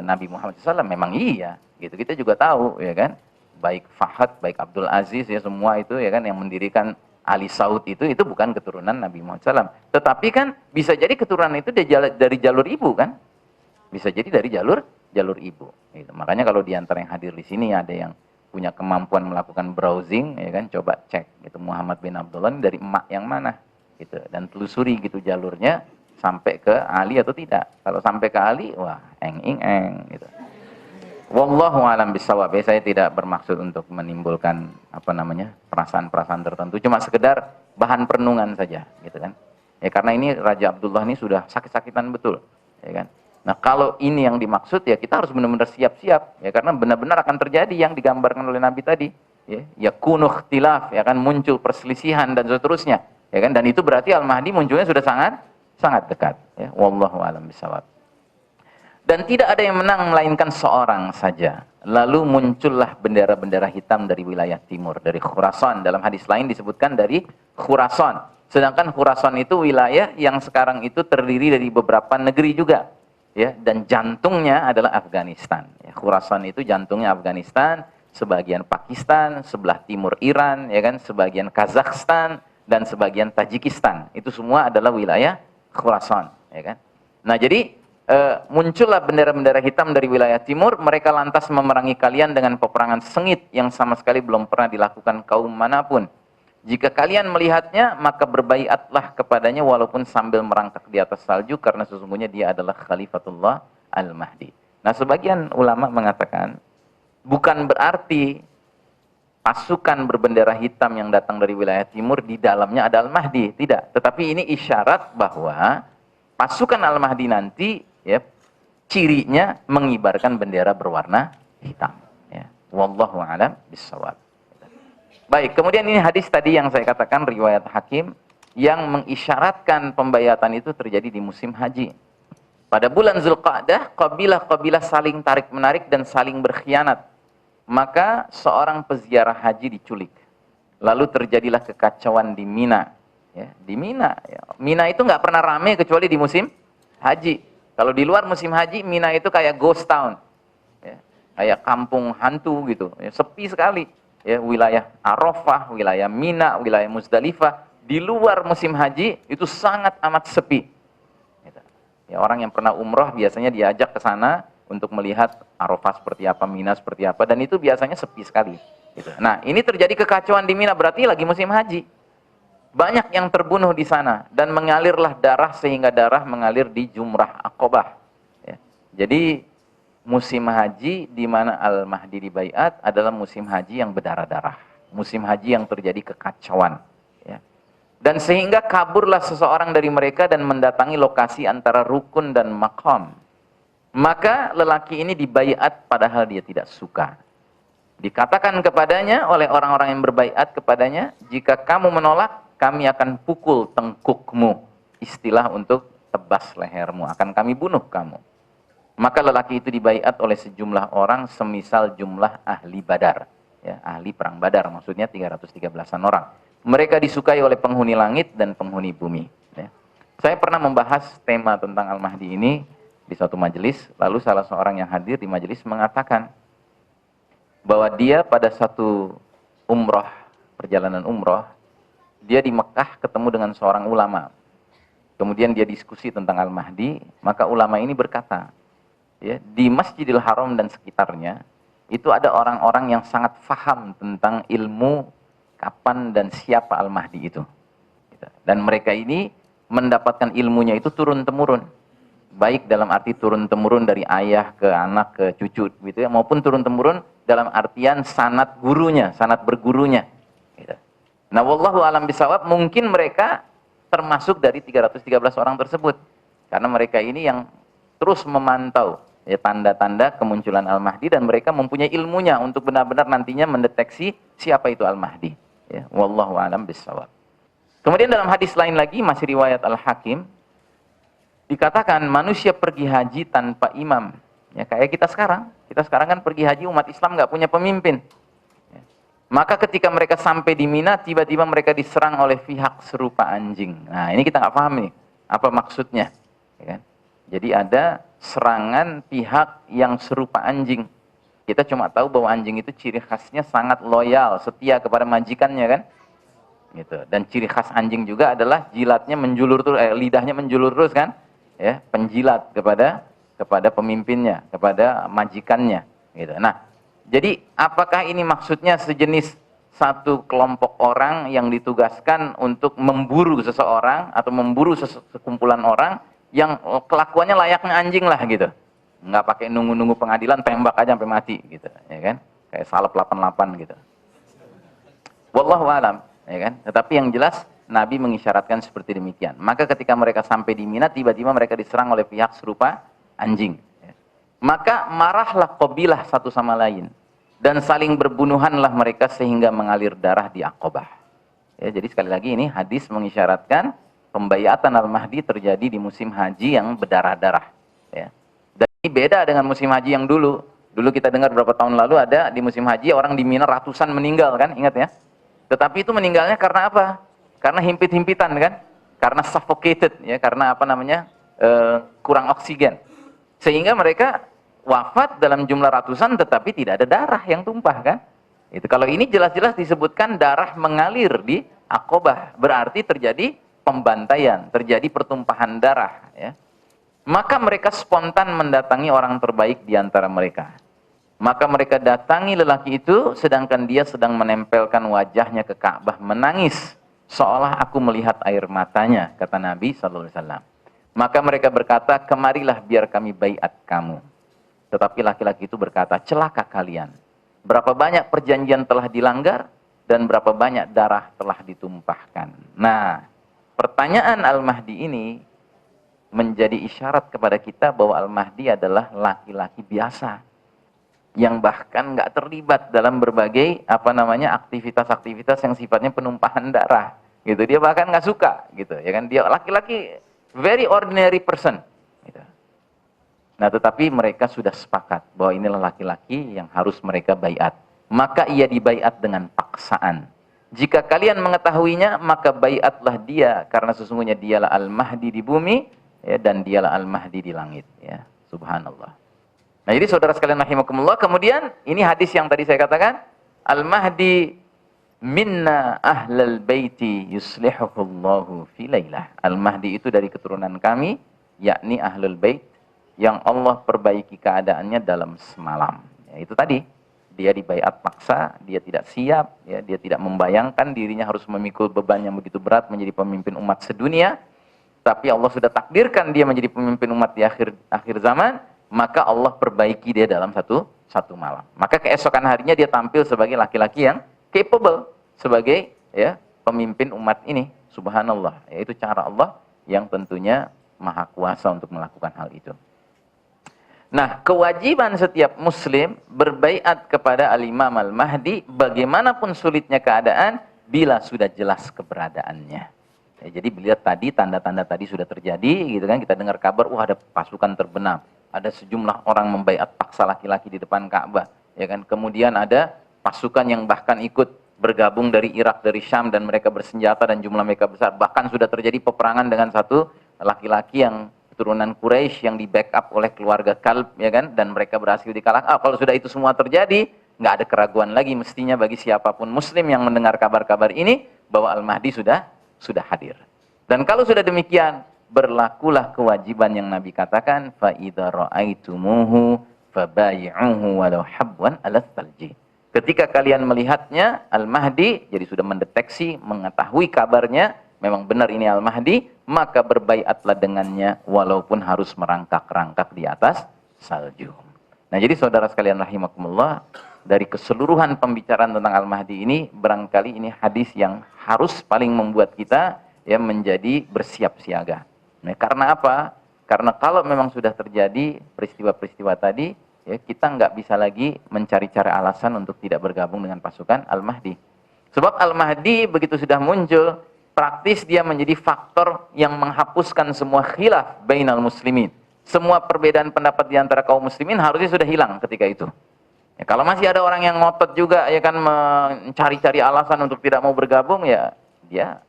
Nabi Muhammad SAW. Memang iya, gitu. Kita juga tahu, ya kan? Baik Fahad, baik Abdul Aziz, ya semua itu, ya kan, yang mendirikan Ali Saud itu bukan keturunan Nabi Muhammad SAW. Tetapi kan bisa jadi keturunan itu dari jalur ibu kan? Bisa jadi dari jalur ibu. Gitu. Makanya kalau di antara yang hadir di sini ada yang punya kemampuan melakukan browsing, ya kan, coba cek gitu Muhammad bin Abdullah ini dari emak yang mana, gitu, dan telusuri gitu jalurnya sampai ke Ali atau tidak. Kalau sampai ke Ali, wah, gitu. Wallahu alam bisawab. Saya tidak bermaksud untuk menimbulkan perasaan-perasaan tertentu, cuma sekedar bahan perenungan saja, gitu kan. Ya karena ini Raja Abdullah ini sudah sakit-sakitan betul, ya kan. Nah, kalau ini yang dimaksud ya kita harus benar-benar siap-siap ya karena benar-benar akan terjadi yang digambarkan oleh Nabi tadi, ya. Yakunu ikhtilaf, ya kan, muncul perselisihan dan seterusnya, ya kan, dan itu berarti Al-Mahdi munculnya sudah sangat dekat, ya. Wallahu a'lam bishawab. Dan tidak ada yang menang melainkan seorang saja. Lalu muncullah bendera-bendera hitam dari wilayah timur, dari Khurasan. Dalam hadis lain disebutkan dari Khurasan. Sedangkan Khurasan itu wilayah yang sekarang itu terdiri dari beberapa negeri juga, ya, dan jantungnya adalah Afghanistan. Ya, Khurasan itu jantungnya Afghanistan, sebagian Pakistan, sebelah timur Iran, ya kan, sebagian Kazakhstan dan sebagian Tajikistan. Itu semua adalah wilayah Khurasan, ya kan? Nah, jadi muncullah bendera-bendera hitam dari wilayah timur, mereka lantas memerangi kalian dengan peperangan sengit yang sama sekali belum pernah dilakukan kaum manapun. Jika kalian melihatnya, maka berbaiatlah kepadanya walaupun sambil merangkak di atas salju, karena sesungguhnya dia adalah Khalifatullah Al-Mahdi. Nah, sebagian ulama mengatakan, bukan berarti pasukan berbendera hitam yang datang dari wilayah timur di dalamnya ada Al-Mahdi, tidak. Tetapi ini isyarat bahwa pasukan Al-Mahdi nanti, ya, cirinya mengibarkan bendera berwarna hitam. Ya. Wallahu a'lam bishawab. Baik, kemudian ini hadis tadi yang saya katakan riwayat Hakim yang mengisyaratkan pembayatan itu terjadi di musim haji. Pada bulan Zulqa'dah, kabilah-kabilah saling tarik-menarik dan saling berkhianat. Maka seorang peziarah haji diculik. Lalu terjadilah kekacauan di Mina. Ya, di Mina. Ya. Mina itu nggak pernah rame kecuali di musim haji. Kalau di luar musim haji, Mina itu kayak ghost town. Ya, kayak kampung hantu gitu. Ya, sepi sekali. Ya, wilayah Arafah, wilayah Mina, wilayah Muzdalifah, di luar musim haji itu sangat amat sepi. Ya, orang yang pernah umroh biasanya diajak ke sana untuk melihat Arafah seperti apa, Mina seperti apa, dan itu biasanya sepi sekali. Gitu. Nah, ini terjadi kekacauan di Mina, berarti lagi musim haji. Banyak yang terbunuh di sana, dan mengalirlah darah sehingga darah mengalir di Jumrah Aqobah. Ya. Jadi musim haji di mana Al-Mahdi dibaiat adalah musim haji yang berdarah-darah. Musim haji yang terjadi kekacauan. Ya. Dan sehingga kaburlah seseorang dari mereka dan mendatangi lokasi antara rukun dan maqam. Maka lelaki ini dibaiat padahal dia tidak suka. Dikatakan kepadanya oleh orang-orang yang berbaiat kepadanya, jika kamu menolak, kami akan pukul tengkukmu. Istilah untuk tebas lehermu, akan kami bunuh kamu. Maka lelaki itu dibaiat oleh sejumlah orang semisal jumlah ahli Badar. Ya, ahli perang Badar, maksudnya 313-an orang. Mereka disukai oleh penghuni langit dan penghuni bumi. Ya. Saya pernah membahas tema tentang Al-Mahdi ini di suatu majelis, lalu salah seorang yang hadir di majelis mengatakan bahwa dia pada satu umroh, perjalanan umroh, dia di Mekah ketemu dengan seorang ulama. Kemudian dia diskusi tentang Al-Mahdi, maka ulama ini berkata, ya, di Masjidil Haram dan sekitarnya itu ada orang-orang yang sangat faham tentang ilmu kapan dan siapa Al-Mahdi itu. Dan mereka ini mendapatkan ilmunya itu turun-temurun. Baik dalam arti turun-temurun dari ayah ke anak ke cucu gitu ya, maupun turun-temurun dalam artian sanad gurunya, sanad bergurunya. Gitu. Nah, wallahu alam bisawab, mungkin mereka termasuk dari 313 orang tersebut. Karena mereka ini yang terus memantau ya, tanda-tanda kemunculan Al-Mahdi, dan mereka mempunyai ilmunya untuk benar-benar nantinya mendeteksi siapa itu Al-Mahdi. Ya, wallahu alam bisawab. Kemudian dalam hadis lain lagi, masih riwayat Al-Hakim, dikatakan manusia pergi haji tanpa imam. Ya, kayak kita sekarang kan pergi haji, umat Islam nggak punya pemimpin. Ya. Maka ketika mereka sampai di Mina, tiba-tiba mereka diserang oleh pihak serupa anjing. Nah, ini kita nggak paham nih, apa maksudnya. Ya kan? Jadi ada serangan pihak yang serupa anjing. Kita cuma tahu bahwa anjing itu ciri khasnya sangat loyal, setia kepada majikannya kan. Gitu. Dan ciri khas anjing juga adalah jilatnya menjulur terus, lidahnya menjulur terus kan. Ya, penjilat kepada pemimpinnya, kepada majikannya. Gitu. Nah, jadi apakah ini maksudnya sejenis satu kelompok orang yang ditugaskan untuk memburu seseorang atau memburu sekumpulan orang yang kelakuannya layaknya anjing lah gitu. Nggak pakai nunggu-nunggu pengadilan, tembak aja sampai mati gitu, ya kan? Kayak Salep 88 gitu. Wallahu alam, ya kan? Tetapi yang jelas Nabi mengisyaratkan seperti demikian. Maka ketika mereka sampai di Mina, tiba-tiba mereka diserang oleh pihak serupa anjing. Maka marahlah qabilah satu sama lain dan saling berbunuhanlah mereka sehingga mengalir darah di Aqobah. Ya, jadi sekali lagi ini hadis mengisyaratkan pembaiatan Al-Mahdi terjadi di musim haji yang berdarah-darah. Ya. Dan ini beda dengan musim haji yang dulu. Dulu kita dengar beberapa tahun lalu ada di musim haji orang di Mina ratusan meninggal kan, ingat ya. Tetapi itu meninggalnya karena apa? Karena himpit-himpitan kan, karena suffocated ya, karena apa namanya, kurang oksigen. Sehingga mereka wafat dalam jumlah ratusan tetapi tidak ada darah yang tumpah kan. Itu kalau ini jelas-jelas disebutkan darah mengalir di Aqobah, berarti terjadi pembantaian, terjadi pertumpahan darah, ya. Maka mereka spontan mendatangi orang terbaik di antara mereka. Maka mereka datangi lelaki itu, sedangkan dia sedang menempelkan wajahnya ke Ka'bah, menangis, seolah aku melihat air matanya, kata Nabi SAW. Maka mereka berkata, kemarilah biar kami baiat kamu. Tetapi laki-laki itu berkata, celaka kalian. Berapa banyak perjanjian telah dilanggar, dan berapa banyak darah telah ditumpahkan. Nah, pertanyaan Al-Mahdi ini menjadi isyarat kepada kita bahwa Al-Mahdi adalah laki-laki biasa, yang bahkan nggak terlibat dalam berbagai aktivitas-aktivitas yang sifatnya penumpahan darah, gitu. Dia bahkan nggak suka, gitu, ya kan? Dia laki-laki very ordinary person, gitu. Nah, tetapi mereka sudah sepakat bahwa inilah laki-laki yang harus mereka baiat. Maka ia dibaiat dengan paksaan. Jika kalian mengetahuinya, maka baiatlah dia, karena sesungguhnya dialah Al-Mahdi di bumi, ya, dan dialah Al-Mahdi di langit, ya. Subhanallah. Nah, jadi saudara sekalian rahimakumullah, kemudian ini hadis yang tadi saya katakan, Al-Mahdi minna ahlal baiti yuslihuhullahu fi lailah. Al-Mahdi itu dari keturunan kami, yakni ahlul bait, yang Allah perbaiki keadaannya dalam semalam. Ya, itu tadi, dia dibaiat paksa, dia tidak siap, ya, dia tidak membayangkan dirinya harus memikul beban yang begitu berat menjadi pemimpin umat sedunia, tapi Allah sudah takdirkan dia menjadi pemimpin umat di akhir zaman. Maka Allah perbaiki dia dalam satu malam. Maka keesokan harinya dia tampil sebagai laki-laki yang capable, sebagai, ya, pemimpin umat ini. Subhanallah. Yaitu cara Allah yang tentunya maha kuasa untuk melakukan hal itu. Nah, kewajiban setiap muslim berbaiat kepada Al-Imam Al-Mahdi bagaimanapun sulitnya keadaan, bila sudah jelas keberadaannya. Ya, jadi bila tadi tanda-tanda tadi sudah terjadi, gitu kan, kita dengar kabar, wah ada pasukan terbenam. Ada sejumlah orang membaiat paksa laki-laki di depan Ka'bah, ya kan? Kemudian ada pasukan yang bahkan ikut bergabung dari Irak, dari Syam, dan mereka bersenjata dan jumlah mereka besar. Bahkan sudah terjadi peperangan dengan satu laki-laki yang keturunan Quraisy yang di backup oleh keluarga Kalb, ya kan? Dan mereka berhasil dikalahkan. Kalau sudah itu semua terjadi, nggak ada keraguan lagi mestinya bagi siapapun Muslim yang mendengar kabar-kabar ini bahwa Al-Mahdi sudah hadir. Dan kalau sudah demikian, berlakulah kewajiban yang Nabi katakan, fa idza ra'aitumuhu fabayi'uhu walau habwan 'ala thalji. Ketika kalian melihatnya, Al-Mahdi, jadi sudah mendeteksi, mengetahui kabarnya, memang benar ini Al-Mahdi, maka berbaiatlah dengannya walaupun harus merangkak-rangkak di atas salju. Nah, jadi saudara sekalian rahimakumullah, dari keseluruhan pembicaraan tentang Al-Mahdi ini, barangkali ini hadis yang harus paling membuat kita, ya, menjadi bersiap siaga. Nah, karena apa? Karena kalau memang sudah terjadi peristiwa-peristiwa tadi, ya, kita nggak bisa lagi mencari cara alasan untuk tidak bergabung dengan pasukan Al-Mahdi. Sebab Al-Mahdi begitu sudah muncul, praktis dia menjadi faktor yang menghapuskan semua khilaf bainal muslimin. Semua perbedaan pendapat di antara kaum muslimin harusnya sudah hilang ketika itu. Ya, kalau masih ada orang yang ngotot juga, ya kan, mencari-cari alasan untuk tidak mau bergabung, ya dia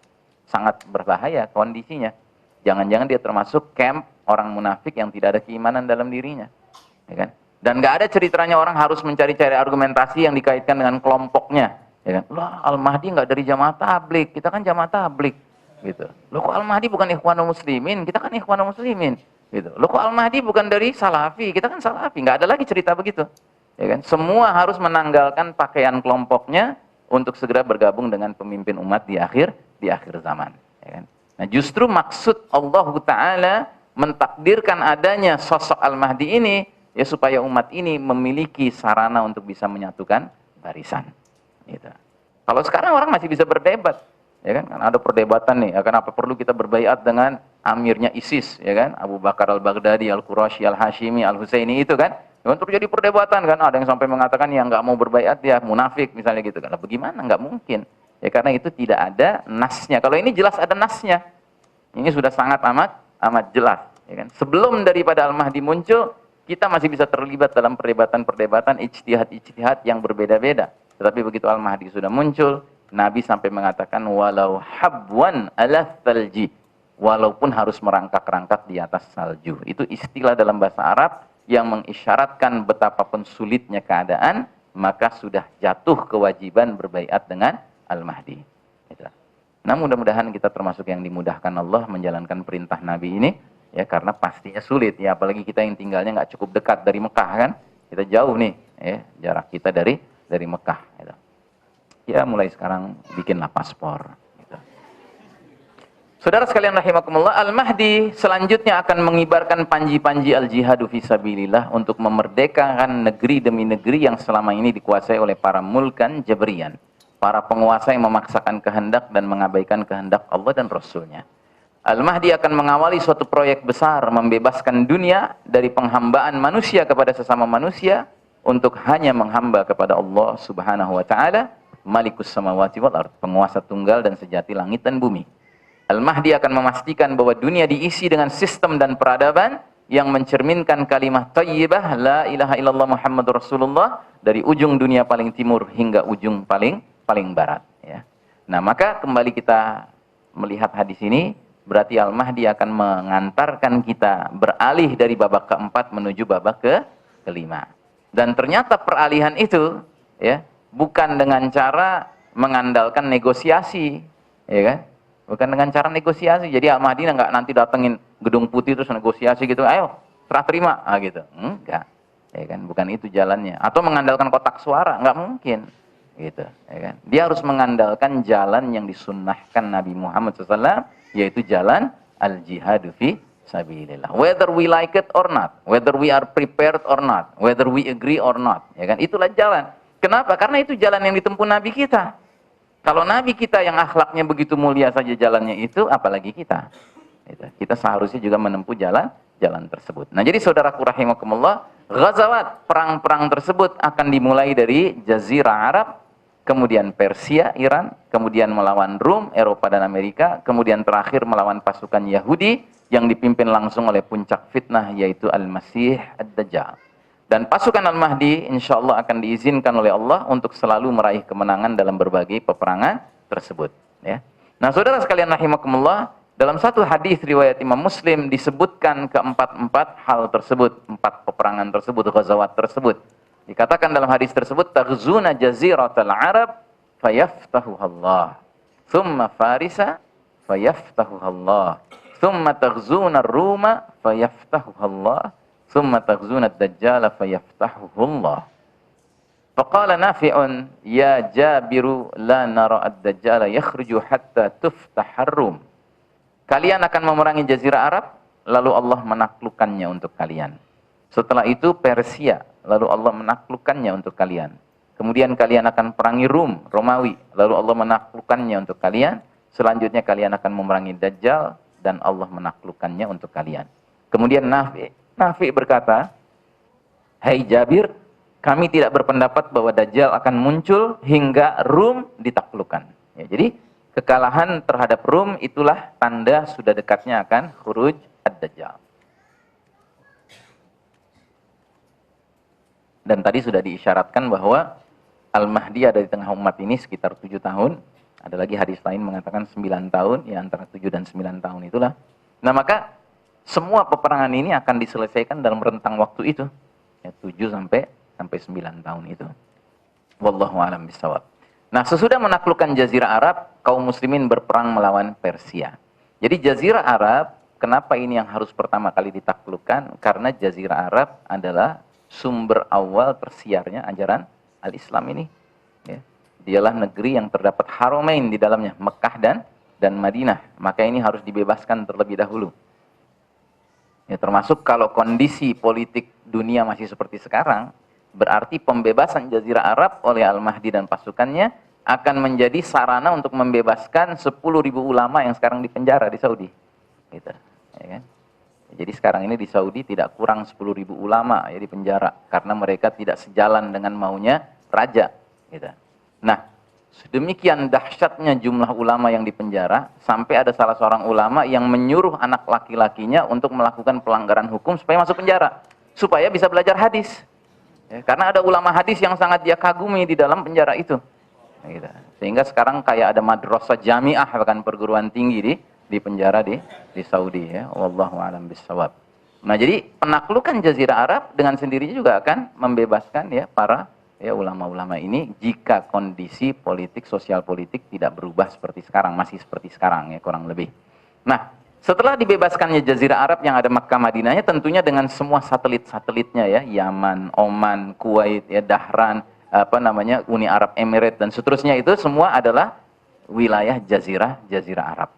sangat berbahaya kondisinya. Jangan-jangan dia termasuk camp orang munafik yang tidak ada keimanan dalam dirinya, ya kan? Dan nggak ada ceritanya orang harus mencari-cari argumentasi yang dikaitkan dengan kelompoknya, ya kan? Loh, Al-Mahdi nggak dari jamaah tablik, kita kan jamaah tablik, gitu. Loh, kok Al-Mahdi bukan ikhwanul muslimin, kita kan ikhwanul muslimin, gitu. Loh, kok Al-Mahdi bukan dari salafi, kita kan salafi. Nggak ada lagi cerita begitu, ya kan? Semua harus menanggalkan pakaian kelompoknya untuk segera bergabung dengan pemimpin umat di akhir zaman, ya kan? Nah, justru maksud Allah Ta'ala mentakdirkan adanya sosok Al-Mahdi ini, ya, supaya umat ini memiliki sarana untuk bisa menyatukan barisan, gitu. Kalau sekarang orang masih bisa berdebat, ya kan? Karena ada perdebatan nih, ya, kenapa perlu kita berbaiat dengan amirnya ISIS, ya kan? Abu Bakar Al-Baghdadi, Al-Qurashi, Al-Hashimi, Al-Husaini, itu kan? Untuk jadi perdebatan kan, ada yang sampai mengatakan yang nggak mau berbaiat dia munafik misalnya, gitu kan. Nah, bagaimana? Nggak mungkin. Ya, karena itu tidak ada nasnya. Kalau ini jelas ada nasnya. Ini sudah sangat amat jelas, ya kan? Sebelum daripada Al-Mahdi muncul, kita masih bisa terlibat dalam perdebatan-perdebatan ijtihad yang berbeda-beda. Tetapi begitu Al-Mahdi sudah muncul, Nabi sampai mengatakan walau habwan 'ala thalji, walaupun harus merangkak-rangkak di atas salju. Itu istilah dalam bahasa Arab yang mengisyaratkan betapapun sulitnya keadaan, maka sudah jatuh kewajiban berbaiat dengan Al-Mahdi. Gitu. Nah, mudah-mudahan kita termasuk yang dimudahkan Allah menjalankan perintah Nabi ini, ya, karena pastinya sulit, ya, apalagi kita yang tinggalnya nggak cukup dekat dari Mekah, kan, kita jauh nih, ya, jarak kita dari Mekah, gitu. Ya, mulai sekarang bikinlah paspor, gitu. Saudara sekalian rahimakumullah, Al-Mahdi selanjutnya akan mengibarkan panji-panji al-jihadu fisabilillah untuk memerdekakan negeri demi negeri yang selama ini dikuasai oleh para mulkan Jabriyan, para penguasa yang memaksakan kehendak dan mengabaikan kehendak Allah dan Rasulnya. Al-Mahdi akan mengawali suatu proyek besar membebaskan dunia dari penghambaan manusia kepada sesama manusia untuk hanya menghamba kepada Allah Subhanahu wa taala, Malikus samawati wal ard, penguasa tunggal dan sejati langit dan bumi. Al-Mahdi akan memastikan bahwa dunia diisi dengan sistem dan peradaban yang mencerminkan kalimat thayyibah la ilaha illallah Muhammadur Rasulullah dari ujung dunia paling timur hingga ujung paling barat, ya. Nah, maka kembali kita melihat hadis ini, berarti Al-Mahdi akan mengantarkan kita beralih dari babak keempat menuju babak kelima. Dan ternyata peralihan itu, ya, bukan dengan cara mengandalkan negosiasi, ya kan? Bukan dengan cara negosiasi. Jadi Al-Mahdi nggak nanti datengin Gedung Putih terus negosiasi gitu, ayo serah terima, gitu. Enggak, ya kan? Bukan itu jalannya. Atau mengandalkan kotak suara, nggak mungkin, gitu. Ya kan? Dia harus mengandalkan jalan yang disunnahkan Nabi Muhammad SAW, yaitu jalan al-jihadu fi sabilillah. Whether we like it or not, whether we are prepared or not, whether we agree or not, ya kan? Itulah jalan. Kenapa? Karena itu jalan yang ditempuh Nabi kita. Kalau Nabi kita yang akhlaknya begitu mulia saja jalannya itu, apalagi kita. Kita seharusnya juga menempuh jalan tersebut. Nah, jadi saudaraku rahimakumullah, ghazawat, perang-perang tersebut akan dimulai dari Jazirah Arab, kemudian Persia, Iran, kemudian melawan Rum, Eropa dan Amerika, kemudian terakhir melawan pasukan Yahudi yang dipimpin langsung oleh puncak fitnah, yaitu Al-Masih Ad-Dajjal. Dan pasukan Al-Mahdi insya Allah akan diizinkan oleh Allah untuk selalu meraih kemenangan dalam berbagai peperangan tersebut, ya. Nah, saudara sekalian rahimakumullah, dalam satu hadis riwayat Imam Muslim disebutkan keempat-empat hal tersebut, 4 peperangan tersebut, ghazawat tersebut. Dikatakan dalam hadis tersebut, taghzuna jaziratal Arab fayaftahuhallah, thumma Farisa fayaftahuhallah, thumma taghzuna Ruma fayaftahuhallah, thumma taghzuna ad-dajjal fayaftahuhullah. Faqala Nafi'un ya Jabiru la nara ad-dajjal yakhruju hatta tuftahar Rum. Kalian akan memerangi jazirah Arab, lalu Allah menaklukkannya untuk kalian. Setelah itu Persia, lalu Allah menaklukkannya untuk kalian. Kemudian kalian akan perangi Rum, Romawi, lalu Allah menaklukkannya untuk kalian. Selanjutnya kalian akan memerangi Dajjal dan Allah menaklukkannya untuk kalian. Kemudian Nafi berkata, "Hai Jabir, kami tidak berpendapat bahwa Dajjal akan muncul hingga Rum ditaklukkan." Ya, jadi kekalahan terhadap Rum itulah tanda sudah dekatnya akan khuruj ad-Dajjal. Dan tadi sudah diisyaratkan bahwa Al-Mahdi ada di tengah umat ini sekitar 7 tahun. Ada lagi hadis lain mengatakan 9 tahun, ya antara 7 dan 9 tahun itulah. Nah, maka semua peperangan ini akan diselesaikan dalam rentang waktu itu, ya, 7 sampai 9 tahun itu. Wallahu a'lam bishawab. Nah, sesudah menaklukkan Jazirah Arab, kaum muslimin berperang melawan Persia. Jadi Jazirah Arab, kenapa ini yang harus pertama kali ditaklukkan? Karena Jazirah Arab adalah sumber awal tersiarnya ajaran al-Islam ini. Ya. Dialah negeri yang terdapat Haramain di dalamnya, Mekah dan Madinah. Maka ini harus dibebaskan terlebih dahulu. Ya, termasuk kalau kondisi politik dunia masih seperti sekarang, berarti pembebasan Jazirah Arab oleh Al-Mahdi dan pasukannya akan menjadi sarana untuk membebaskan 10.000 ulama yang sekarang dipenjara di Saudi. Gitu. Ya kan? Jadi sekarang ini di Saudi tidak kurang 10.000 ulama ya di penjara karena mereka tidak sejalan dengan maunya raja. Gitu. Nah, sedemikian dahsyatnya jumlah ulama yang dipenjara sampai ada salah seorang ulama yang menyuruh anak laki-lakinya untuk melakukan pelanggaran hukum supaya masuk penjara, supaya bisa belajar hadis. Ya, karena ada ulama hadis yang sangat dia kagumi di dalam penjara itu. Gitu. Sehingga sekarang kayak ada madrasah jamiah, bahkan perguruan tinggi di penjara di Saudi, ya. Wallahu a'lam bishawab. Nah, jadi penaklukan Jazirah Arab dengan sendirinya juga akan membebaskan ya para ya ulama-ulama ini jika kondisi politik, sosial politik tidak berubah seperti sekarang, masih seperti sekarang ya kurang lebih. Nah, setelah dibebaskannya Jazirah Arab yang ada Makkah Madinahnya, tentunya dengan semua satelit-satelitnya ya, Yaman, Oman, Kuwait, ya Dahran, Uni Arab Emirates dan seterusnya, itu semua adalah wilayah Jazirah Arab.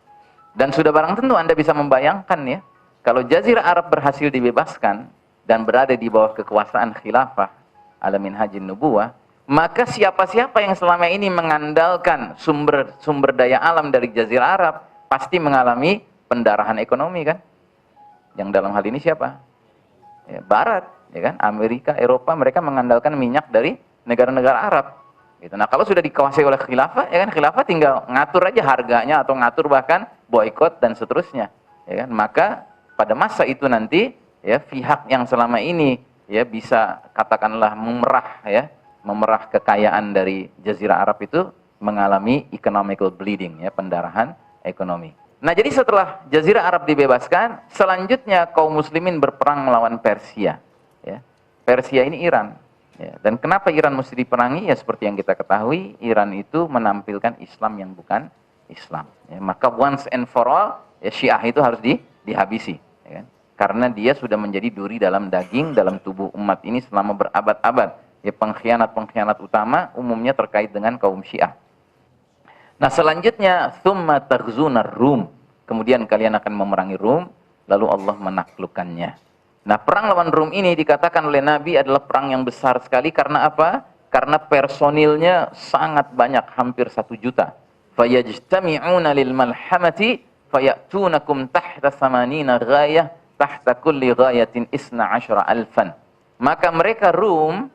Dan sudah barang tentu Anda bisa membayangkan ya, kalau Jazirah Arab berhasil dibebaskan dan berada di bawah kekuasaan khilafah ala minhajin nubuwah, maka siapa-siapa yang selama ini mengandalkan sumber daya alam dari Jazirah Arab pasti mengalami pendarahan ekonomi kan. Yang dalam hal ini siapa? Ya, Barat, ya kan? Amerika, Eropa, mereka mengandalkan minyak dari negara-negara Arab. Gitu. Nah, kalau sudah dikuasai oleh khilafah, ya kan khilafah tinggal ngatur aja harganya atau ngatur bahkan boikot dan seterusnya, ya kan? Maka pada masa itu nanti ya pihak yang selama ini ya bisa katakanlah memerah kekayaan dari Jazirah Arab itu mengalami economical bleeding ya, pendarahan ekonomi. Nah, jadi setelah Jazirah Arab dibebaskan, selanjutnya kaum muslimin berperang melawan Persia ya. Persia ini Iran ya. Dan kenapa Iran mesti diperangi? Ya seperti yang kita ketahui, Iran itu menampilkan Islam yang bukan Islam ya. Maka once and for all ya Syiah itu harus dihabisi ya kan? Karena dia sudah menjadi duri dalam daging dalam tubuh umat ini selama berabad-abad ya. Pengkhianat-pengkhianat utama umumnya terkait dengan kaum Syiah. Nah, selanjutnya tsumma taghzuna Rum. Kemudian kalian akan memerangi Rum, lalu Allah menaklukkannya. Nah, perang lawan Rum ini dikatakan oleh Nabi adalah perang yang besar sekali karena apa? Karena personilnya sangat banyak, hampir 1 juta. Fayajtami'una lil malhamati fayatunakum tahta 80 ghayah tahta kulli ghayatin 12,000. Maka mereka Rum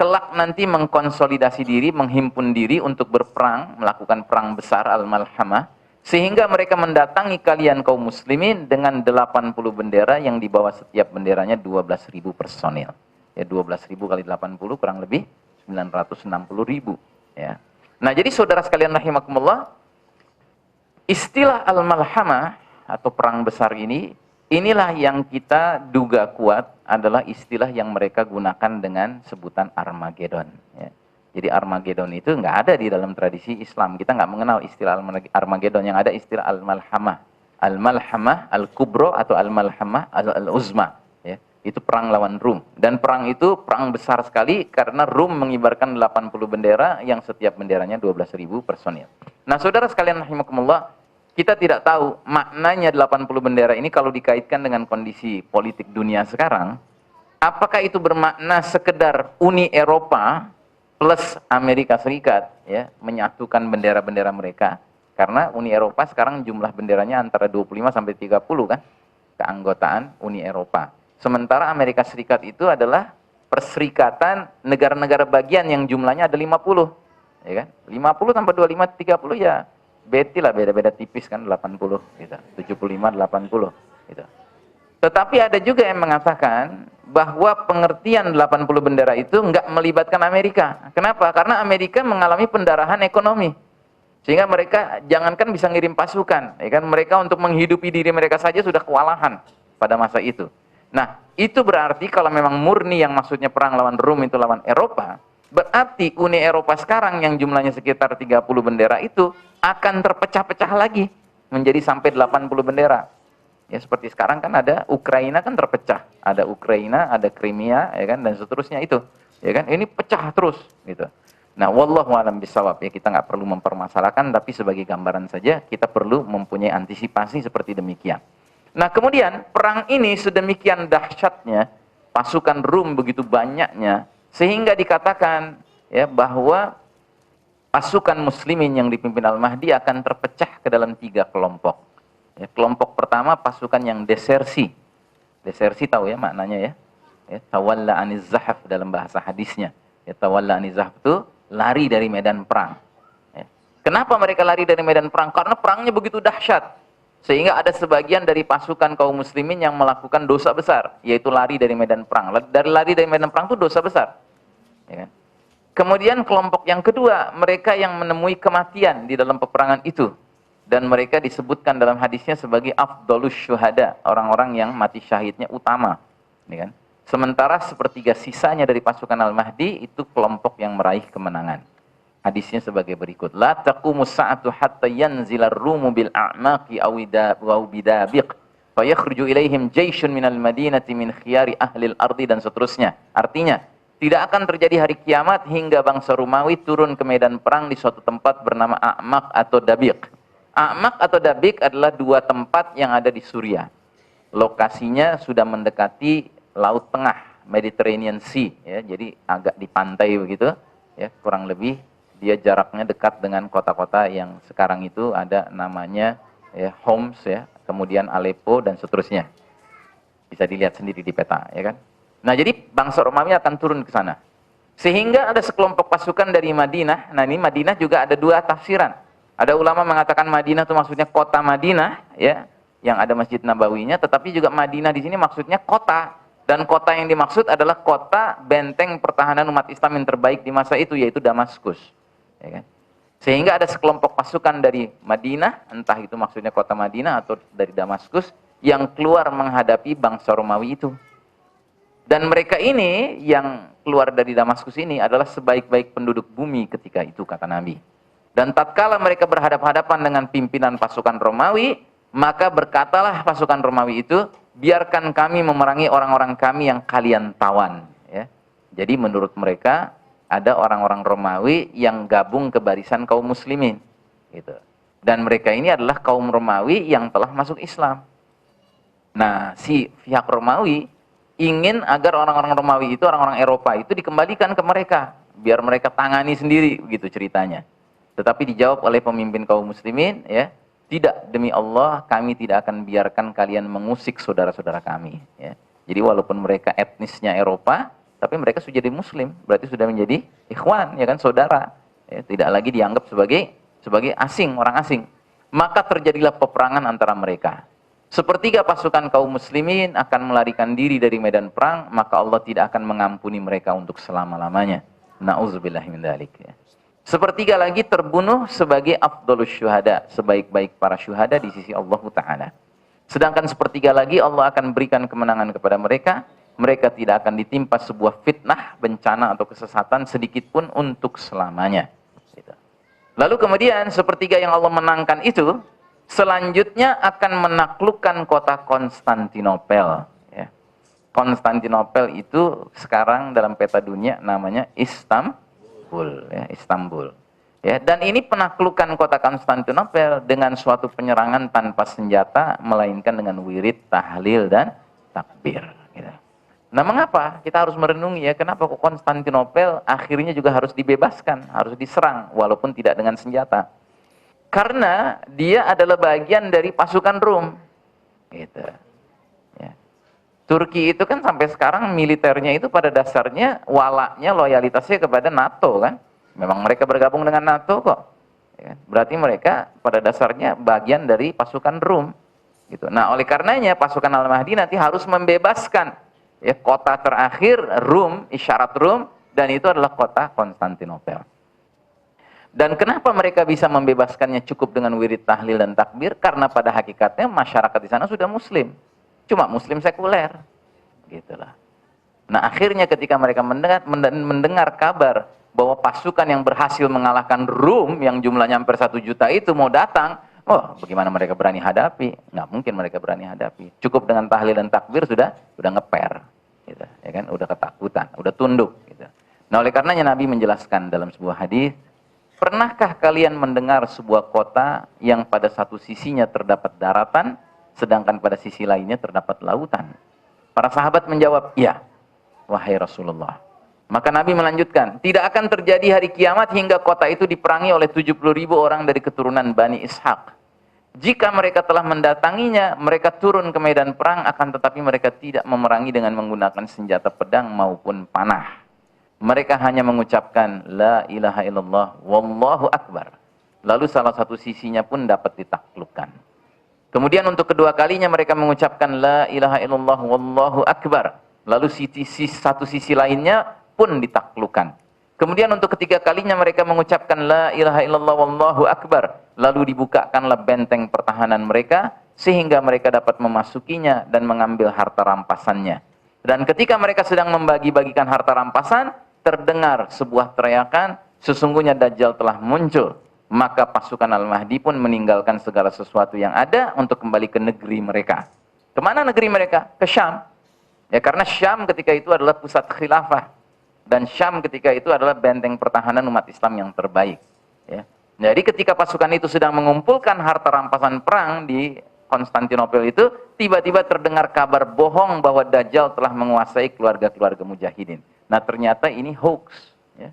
kelak nanti mengkonsolidasi diri, menghimpun diri untuk berperang, melakukan perang besar al-malhamah, sehingga mereka mendatangi kalian kaum muslimin dengan 80 bendera yang di bawah setiap benderanya 12.000 personil. Ya 12.000 kali 80 kurang lebih 960.000 ya. Nah, jadi saudara sekalian rahimakumullah, istilah al-malhamah atau perang besar ini, inilah yang kita duga kuat adalah istilah yang mereka gunakan dengan sebutan Armageddon. Ya. Jadi Armageddon itu nggak ada di dalam tradisi Islam. Kita nggak mengenal istilah Armageddon. Yang ada istilah Al-Malhamah. Al-Malhamah, Al-Kubro atau Al-Malhamah, Al-Uzma. Ya. Itu perang lawan Rum. Dan perang itu perang besar sekali karena Rum mengibarkan 80 bendera yang setiap benderanya 12.000 personil. Nah, saudara sekalian rahimakumullah, kita tidak tahu maknanya 80 bendera ini kalau dikaitkan dengan kondisi politik dunia sekarang. Apakah itu bermakna sekedar Uni Eropa plus Amerika Serikat ya, menyatukan bendera-bendera mereka? Karena Uni Eropa sekarang jumlah benderanya antara 25 sampai 30 kan, keanggotaan Uni Eropa. Sementara Amerika Serikat itu adalah perserikatan negara-negara bagian yang jumlahnya ada 50. Ya kan? 50 tambah 25 30 ya. Beti lah, beda-beda tipis kan, 80 gitu. 75 80 gitu. Tetapi ada juga yang mengatakan bahwa pengertian 80 bendera itu enggak melibatkan Amerika. Kenapa? Karena Amerika mengalami pendarahan ekonomi. Sehingga mereka jangankan bisa ngirim pasukan, ya kan, mereka untuk menghidupi diri mereka saja sudah kewalahan pada masa itu. Nah, itu berarti kalau memang murni yang maksudnya perang lawan Rum itu lawan Eropa, berarti Uni Eropa sekarang yang jumlahnya sekitar 30 bendera itu akan terpecah-pecah lagi menjadi sampai 80 bendera. Ya seperti sekarang kan ada Ukraina kan terpecah, ada Ukraina, ada Crimea ya kan, dan seterusnya itu. Ya kan? Ini pecah terus gitu. Nah, wallahu a'lam bishawab ya, kita nggak perlu mempermasalahkan, tapi sebagai gambaran saja kita perlu mempunyai antisipasi seperti demikian. Nah, kemudian perang ini sedemikian dahsyatnya, pasukan Rum begitu banyaknya, sehingga dikatakan ya bahwa pasukan muslimin yang dipimpin Al-Mahdi akan terpecah ke dalam 3 kelompok. Ya, kelompok pertama pasukan yang desersi. Desersi tahu ya maknanya ya. Ya, tawalla aniz zahf dalam bahasa hadisnya. Ya, tawalla aniz zahf itu lari dari medan perang. Ya. Kenapa mereka lari dari medan perang? Karena perangnya begitu dahsyat. Sehingga ada sebagian dari pasukan kaum muslimin yang melakukan dosa besar, yaitu lari dari medan perang. Lari dari medan perang itu dosa besar. Ya kan? Kemudian kelompok yang kedua, mereka yang menemui kematian di dalam peperangan itu. Dan mereka disebutkan dalam hadisnya sebagai afdolus syuhada, orang-orang yang mati syahidnya utama. Ya kan? Sementara sepertiga sisanya dari pasukan Al-Mahdi itu kelompok yang meraih kemenangan. Hadisnya sebagai berikut. La taqumus sa'atu hatta yanzilar rumu bil a'maqi aw bidabiq. Fa yakhruju ilaihim jayshun minal madinati min khiyari ahlil ardi, dan seterusnya. Artinya, tidak akan terjadi hari kiamat hingga bangsa Romawi turun ke medan perang di suatu tempat bernama A'maq atau Dabiq. A'maq atau Dabiq adalah dua tempat yang ada di Suriah. Lokasinya sudah mendekati Laut Tengah, Mediterranean Sea, ya, jadi agak di pantai begitu, ya, kurang lebih. Dia jaraknya dekat dengan kota-kota yang sekarang itu ada namanya, ya, Homs, ya, kemudian Aleppo dan seterusnya. Bisa dilihat sendiri di peta, ya kan. Nah, jadi bangsa Romawi akan turun ke sana. Sehingga ada sekelompok pasukan dari Madinah. Nah, ini Madinah juga ada dua tafsiran. Ada ulama mengatakan Madinah itu maksudnya kota Madinah, ya, yang ada Masjid Nabawinya, tetapi juga Madinah di sini maksudnya kota. Dan kota yang dimaksud adalah kota benteng pertahanan umat Islam yang terbaik di masa itu, yaitu Damaskus. Ya kan? Sehingga ada sekelompok pasukan dari Madinah, entah itu maksudnya kota Madinah atau dari Damaskus, yang keluar menghadapi bangsa Romawi itu. Dan mereka ini yang keluar dari Damaskus ini adalah sebaik-baik penduduk bumi ketika itu, kata Nabi. Dan tatkala mereka berhadapan-hadapan dengan pimpinan pasukan Romawi, maka berkatalah pasukan Romawi itu, biarkan kami memerangi orang-orang kami yang kalian tawan. Ya. Jadi menurut mereka, ada orang-orang Romawi yang gabung ke barisan kaum muslimin. Gitu. Dan mereka ini adalah kaum Romawi yang telah masuk Islam. Nah, si pihak Romawi ingin agar orang-orang Romawi itu, orang-orang Eropa itu dikembalikan ke mereka. Biar mereka tangani sendiri, begitu ceritanya. Tetapi dijawab oleh pemimpin kaum muslimin, ya, tidak, demi Allah, kami tidak akan biarkan kalian mengusik saudara-saudara kami. Ya. Jadi walaupun mereka etnisnya Eropa, tapi mereka sudah jadi Muslim, berarti sudah menjadi ikhwan, ya kan, saudara. Ya, tidak lagi dianggap sebagai asing, orang asing. Maka terjadilah peperangan antara mereka. Sepertiga pasukan kaum muslimin akan melarikan diri dari medan perang, maka Allah tidak akan mengampuni mereka untuk selama-lamanya. Na'udzubillah min dzalik, ya. Sepertiga lagi terbunuh sebagai afdhalus syuhada, sebaik-baik para syuhada di sisi Allah Ta'ala. Sedangkan sepertiga lagi Allah akan berikan kemenangan kepada mereka. Mereka tidak akan ditimpa sebuah fitnah, bencana atau kesesatan sedikit pun untuk selamanya. Lalu kemudian sepertiga yang Allah menangkan itu, selanjutnya akan menaklukkan kota Konstantinopel. Ya. Konstantinopel itu sekarang dalam peta dunia namanya Istanbul. Ya, Istanbul. Ya, dan ini penaklukan kota Konstantinopel dengan suatu penyerangan tanpa senjata, melainkan dengan wirid, tahlil, dan takbir. Gitu. Nah, mengapa kita harus merenungi, ya, kenapa kok Konstantinopel akhirnya juga harus dibebaskan, harus diserang, walaupun tidak dengan senjata? Karena dia adalah bagian dari pasukan Rom. Gitu. Ya. Turki itu kan sampai sekarang militernya itu pada dasarnya walaknya, loyalitasnya kepada NATO kan. Memang mereka bergabung dengan NATO kok. Ya. Berarti mereka pada dasarnya bagian dari pasukan Rom. Gitu. Nah, oleh karenanya pasukan Al-Mahdi nanti harus membebaskan, ya, kota terakhir Rom, isyarat Rom, dan itu adalah kota Konstantinopel. Dan kenapa mereka bisa membebaskannya cukup dengan wirid, tahlil, dan takbir? Karena pada hakikatnya masyarakat di sana sudah Muslim, cuma Muslim sekuler, gitulah. Nah, akhirnya ketika mereka mendengar kabar bahwa pasukan yang berhasil mengalahkan Rom yang jumlahnya hampir 1 juta itu mau datang, oh, bagaimana mereka berani hadapi? Nggak mungkin mereka berani hadapi. Cukup dengan tahlil dan takbir sudah ngeper, gitu, ya kan? Udah ketakutan, udah tunduk. Gitu. Nah, oleh karenanya Nabi menjelaskan dalam sebuah hadis, pernahkah kalian mendengar sebuah kota yang pada satu sisinya terdapat daratan, sedangkan pada sisi lainnya terdapat lautan? Para sahabat menjawab, iya, wahai Rasulullah. Maka Nabi melanjutkan, tidak akan terjadi hari kiamat hingga kota itu diperangi oleh 70.000 orang dari keturunan Bani Ishaq. Jika mereka telah mendatanginya, mereka turun ke medan perang, akan tetapi mereka tidak memerangi dengan menggunakan senjata pedang maupun panah. Mereka hanya mengucapkan la ilaha illallah wallahu akbar. Lalu salah satu sisinya pun dapat ditaklukkan. Kemudian untuk kedua kalinya mereka mengucapkan la ilaha illallah wallahu akbar. Lalu satu sisi lainnya pun ditaklukkan. Kemudian untuk ketiga kalinya mereka mengucapkan la ilaha illallah wallahu akbar. Lalu dibukakanlah benteng pertahanan mereka sehingga mereka dapat memasukinya dan mengambil harta rampasannya. Dan ketika mereka sedang membagi-bagikan harta rampasan, terdengar sebuah teriakan, sesungguhnya Dajjal telah muncul. Maka pasukan Al-Mahdi pun meninggalkan segala sesuatu yang ada untuk kembali ke negeri mereka. Kemana negeri mereka? Ke Syam. Ya, karena Syam ketika itu adalah pusat khilafah. Dan Syam ketika itu adalah benteng pertahanan umat Islam yang terbaik. Ya. Jadi ketika pasukan itu sedang mengumpulkan harta rampasan perang di Konstantinopel itu, tiba-tiba terdengar kabar bohong bahwa Dajjal telah menguasai keluarga-keluarga mujahidin. Nah, ternyata ini hoax. Ya.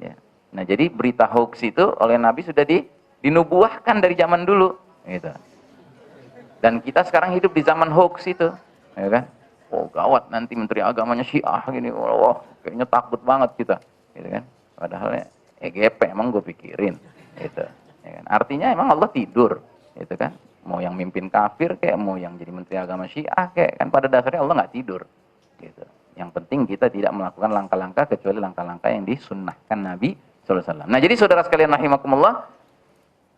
Ya. Nah, jadi berita hoax itu oleh Nabi sudah dinubuahkan dari zaman dulu. Gitu. Dan kita sekarang hidup di zaman hoax itu. Ya kan? Oh, gawat nanti menteri agamanya Syiah gini. Oh, kayaknya takut banget kita. Gitu kan? Padahal EGP emang gue pikirin. Gitu. Ya kan? Artinya emang Allah tidur. Gitu kan? Mau yang mimpin kafir kayak mau yang jadi menteri agama Syiah kayak kan pada dasarnya Allah nggak tidur. Gitu. Yang penting kita tidak melakukan langkah-langkah kecuali langkah-langkah yang disunnahkan Nabi SAW. Nah, jadi saudara sekalian rahimakumullah,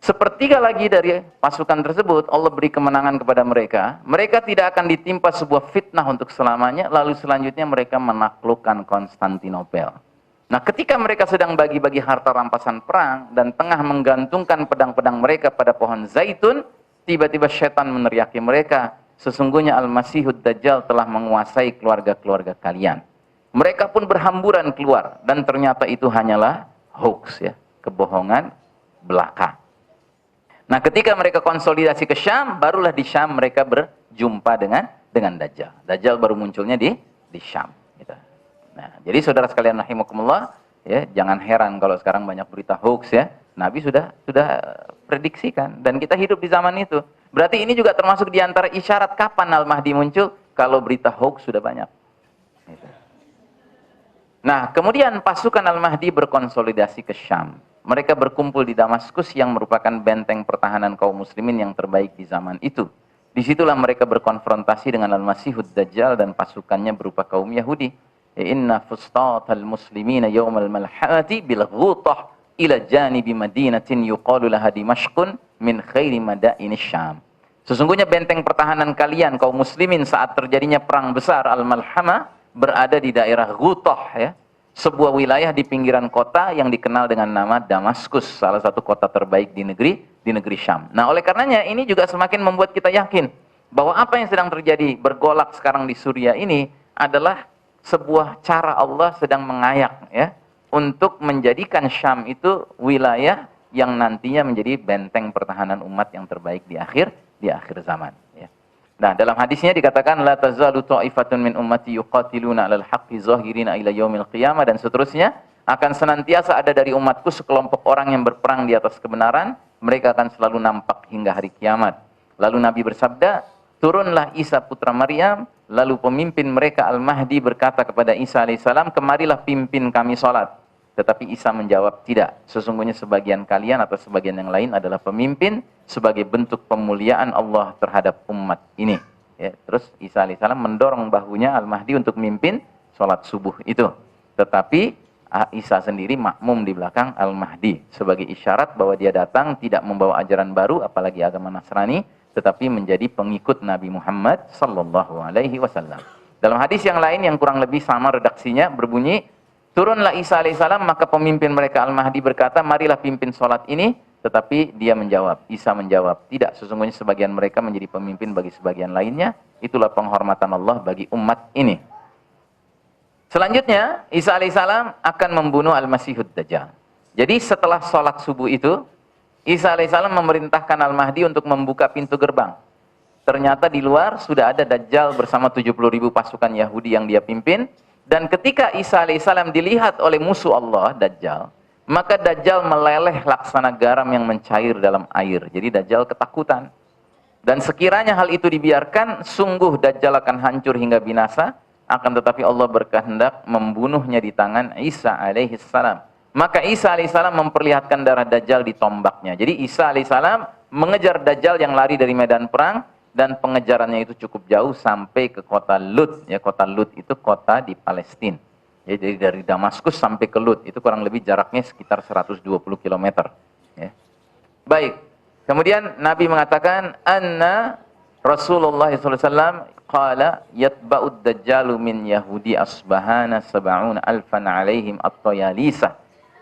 sepertiga lagi dari pasukan tersebut Allah beri kemenangan kepada mereka. Mereka tidak akan ditimpa sebuah fitnah untuk selamanya, lalu selanjutnya mereka menaklukkan Konstantinopel. Nah, ketika mereka sedang bagi-bagi harta rampasan perang dan tengah menggantungkan pedang-pedang mereka pada pohon zaitun, tiba-tiba setan meneriaki mereka, sesungguhnya Al-Masihud Dajjal telah menguasai keluarga-keluarga kalian. Mereka pun berhamburan keluar dan ternyata itu hanyalah hoax, ya, kebohongan belaka. Nah, ketika mereka konsolidasi ke Syam, barulah di Syam mereka berjumpa dengan Dajjal. Dajjal baru munculnya di Syam. Gitu. Nah, jadi saudara sekalian rahimakumullah, ya, jangan heran kalau sekarang banyak berita hoax, ya. Nabi sudah prediksikan dan kita hidup di zaman itu. Berarti ini juga termasuk di antara isyarat kapan Al-Mahdi muncul kalau berita hoax sudah banyak. Gitu. Nah, kemudian pasukan Al-Mahdi berkonsolidasi ke Syam. Mereka berkumpul di Damaskus yang merupakan benteng pertahanan kaum muslimin yang terbaik di zaman itu. Disitulah mereka berkonfrontasi dengan Al-Masihud Dajjal dan pasukannya berupa kaum Yahudi. Inna fustatal muslimina yawmal malhati bil ghutah ila janibi madinatin yuqalu laha Dimashqun min khairi madaini Syam. Sesungguhnya benteng pertahanan kalian kaum muslimin saat terjadinya perang besar Al-Malhamah berada di daerah Ghutah, ya, sebuah wilayah di pinggiran kota yang dikenal dengan nama Damaskus, salah satu kota terbaik di negeri Syam. Nah, oleh karenanya ini juga semakin membuat kita yakin bahwa apa yang sedang terjadi bergolak sekarang di Suriah ini adalah sebuah cara Allah sedang mengayak, ya, untuk menjadikan Syam itu wilayah yang nantinya menjadi benteng pertahanan umat yang terbaik di akhir zaman, ya. Nah, dalam hadisnya dikatakan la tazalu ta'ifatun min ummati yuqatiluna 'alal haqqi zahirina ila yaumil qiyamah dan seterusnya, akan senantiasa ada dari umatku sekelompok orang yang berperang di atas kebenaran, mereka akan selalu nampak hingga hari kiamat. Lalu Nabi bersabda, turunlah Isa putra Maryam, lalu pemimpin mereka Al-Mahdi berkata kepada Isa alaihissalam, kemarilah pimpin kami salat. Tetapi Isa menjawab, tidak, sesungguhnya sebagian kalian atau sebagian yang lain adalah pemimpin sebagai bentuk pemuliaan Allah terhadap umat ini. Ya, terus Isa alaihissalam mendorong bahunya Al-Mahdi untuk memimpin sholat subuh itu. Tetapi Isa sendiri makmum di belakang Al-Mahdi sebagai isyarat bahwa dia datang tidak membawa ajaran baru, apalagi agama Nasrani, tetapi menjadi pengikut Nabi Muhammad sallallahu alaihi wasallam. Dalam hadis yang lain yang kurang lebih sama redaksinya berbunyi, turunlah Isa alaihissalam, maka pemimpin mereka Al-Mahdi berkata, marilah pimpin sholat ini. Tetapi dia menjawab, Isa menjawab, tidak, sesungguhnya sebagian mereka menjadi pemimpin bagi sebagian lainnya. Itulah penghormatan Allah bagi umat ini. Selanjutnya, Isa alaihissalam akan membunuh Al-Masihud Dajjal. Jadi setelah sholat subuh itu, Isa alaihissalam memerintahkan Al-Mahdi untuk membuka pintu gerbang. Ternyata di luar sudah ada Dajjal bersama 70.000 pasukan Yahudi yang dia pimpin. Dan ketika Isa alaihissalam dilihat oleh musuh Allah, Dajjal, maka Dajjal meleleh laksana garam yang mencair dalam air. Jadi Dajjal ketakutan. Dan sekiranya hal itu dibiarkan, sungguh Dajjal akan hancur hingga binasa. Akan tetapi Allah berkehendak membunuhnya di tangan Isa alaihissalam. Maka Isa alaihissalam memperlihatkan darah Dajjal di tombaknya. Jadi Isa alaihissalam mengejar Dajjal yang lari dari medan perang. Dan pengejarannya itu cukup jauh sampai ke kota Lut. Ya, kota Lut itu kota di Palestina. Ya, jadi dari Damaskus sampai ke Lut itu kurang lebih jaraknya sekitar 120 km. Ya. Baik. Kemudian Nabi mengatakan, Anna Rasulullah SAW qala yatba'ud dajjalu min Yahudi Asbahana sab'una alfan alaihim at-tayalisah.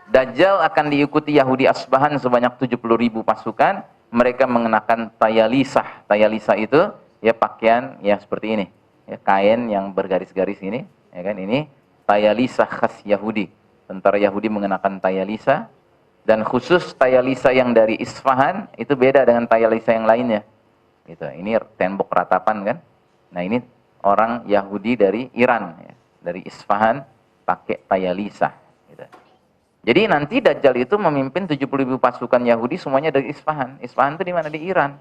Dajjal akan diikuti Yahudi Asbahan sebanyak 70.000 pasukan. Mereka mengenakan tayalisah. Tayalisah itu ya pakaian ya seperti ini. Ya, kain yang bergaris-garis ini, ya kan, ini tayalisah khas Yahudi. Tentara Yahudi mengenakan tayalisah, dan khusus tayalisah yang dari Isfahan itu beda dengan tayalisah yang lainnya. Gitu. Ini tembok ratapan kan. Nah, ini orang Yahudi dari Iran ya, dari Isfahan pakai tayalisah gitu. Jadi nanti Dajjal itu memimpin 70.000 pasukan Yahudi semuanya dari Isfahan. Isfahan itu di mana? Di Iran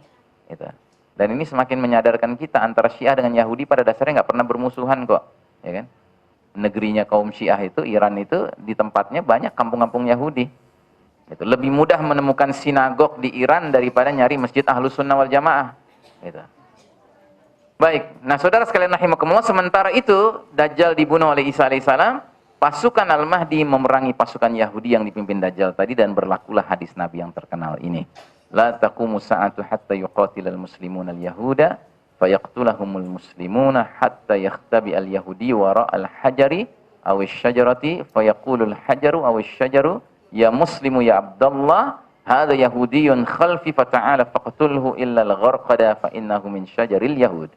gitu. Dan ini semakin menyadarkan kita antara Syiah dengan Yahudi pada dasarnya nggak pernah bermusuhan kok, ya kan? Negerinya kaum Syiah itu, Iran itu, di tempatnya banyak kampung-kampung Yahudi. Itu lebih mudah menemukan sinagog di Iran daripada nyari masjid Ahlus Sunnah wal Jamaah. Gitu. Baik, nah saudara sekalian rahimakumullah, sementara itu Dajjal dibunuh oleh Isa alaihissalam, pasukan Al-Mahdi memerangi pasukan Yahudi yang dipimpin Dajjal tadi, dan berlakulah hadis Nabi yang terkenal ini. La taqumu sa'atu hatta yuqatilal muslimuna al-yahuda fayaqtulahumul muslimuna hatta yakhtabi al-yahudi wara al-hajari aw asy-syajarati fayaqulul hajaru aw asy-syajaru ya muslimu ya Abdullah hadza yahudiyyun khalfi fata'ala faqtulhu illa al-gharqada fa innahu min syajaril yahud.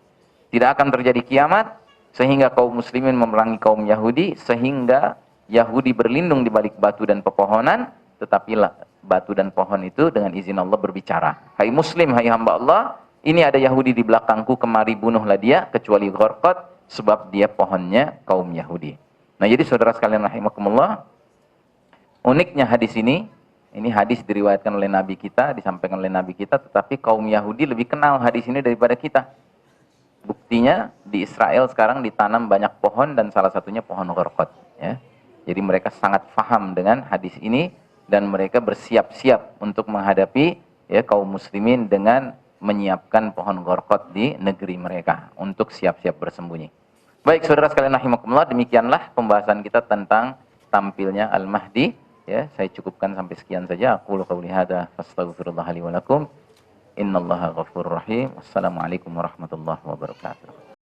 Tidak akan terjadi kiamat sehingga kaum muslimin memerangi kaum Yahudi, sehingga Yahudi berlindung di balik batu dan pepohonan, tetapi batu dan pohon itu dengan izin Allah berbicara. Hai muslim, hai hamba Allah, ini ada Yahudi di belakangku, kemari bunuhlah dia, kecuali Gharqad, sebab dia pohonnya kaum Yahudi. Nah, jadi saudara sekalian rahimakumullah, uniknya hadis ini hadis diriwayatkan oleh Nabi kita, disampaikan oleh Nabi kita, tetapi kaum Yahudi lebih kenal hadis ini daripada kita. Buktinya di Israel sekarang ditanam banyak pohon, dan salah satunya pohon Gharqad, ya. Jadi mereka sangat faham dengan hadis ini, dan mereka bersiap-siap untuk menghadapi ya kaum muslimin dengan menyiapkan pohon Gharqad di negeri mereka untuk siap-siap bersembunyi. Baik saudara sekalian rahimakumullah, demikianlah pembahasan kita tentang tampilnya Al-Mahdi. Ya, saya cukupkan sampai sekian saja. Aqulu qouli hadza fastaghfirullah li wa lakum. Innallaha ghafurur rahim. Wassalamualaikum warahmatullahi wabarakatuh.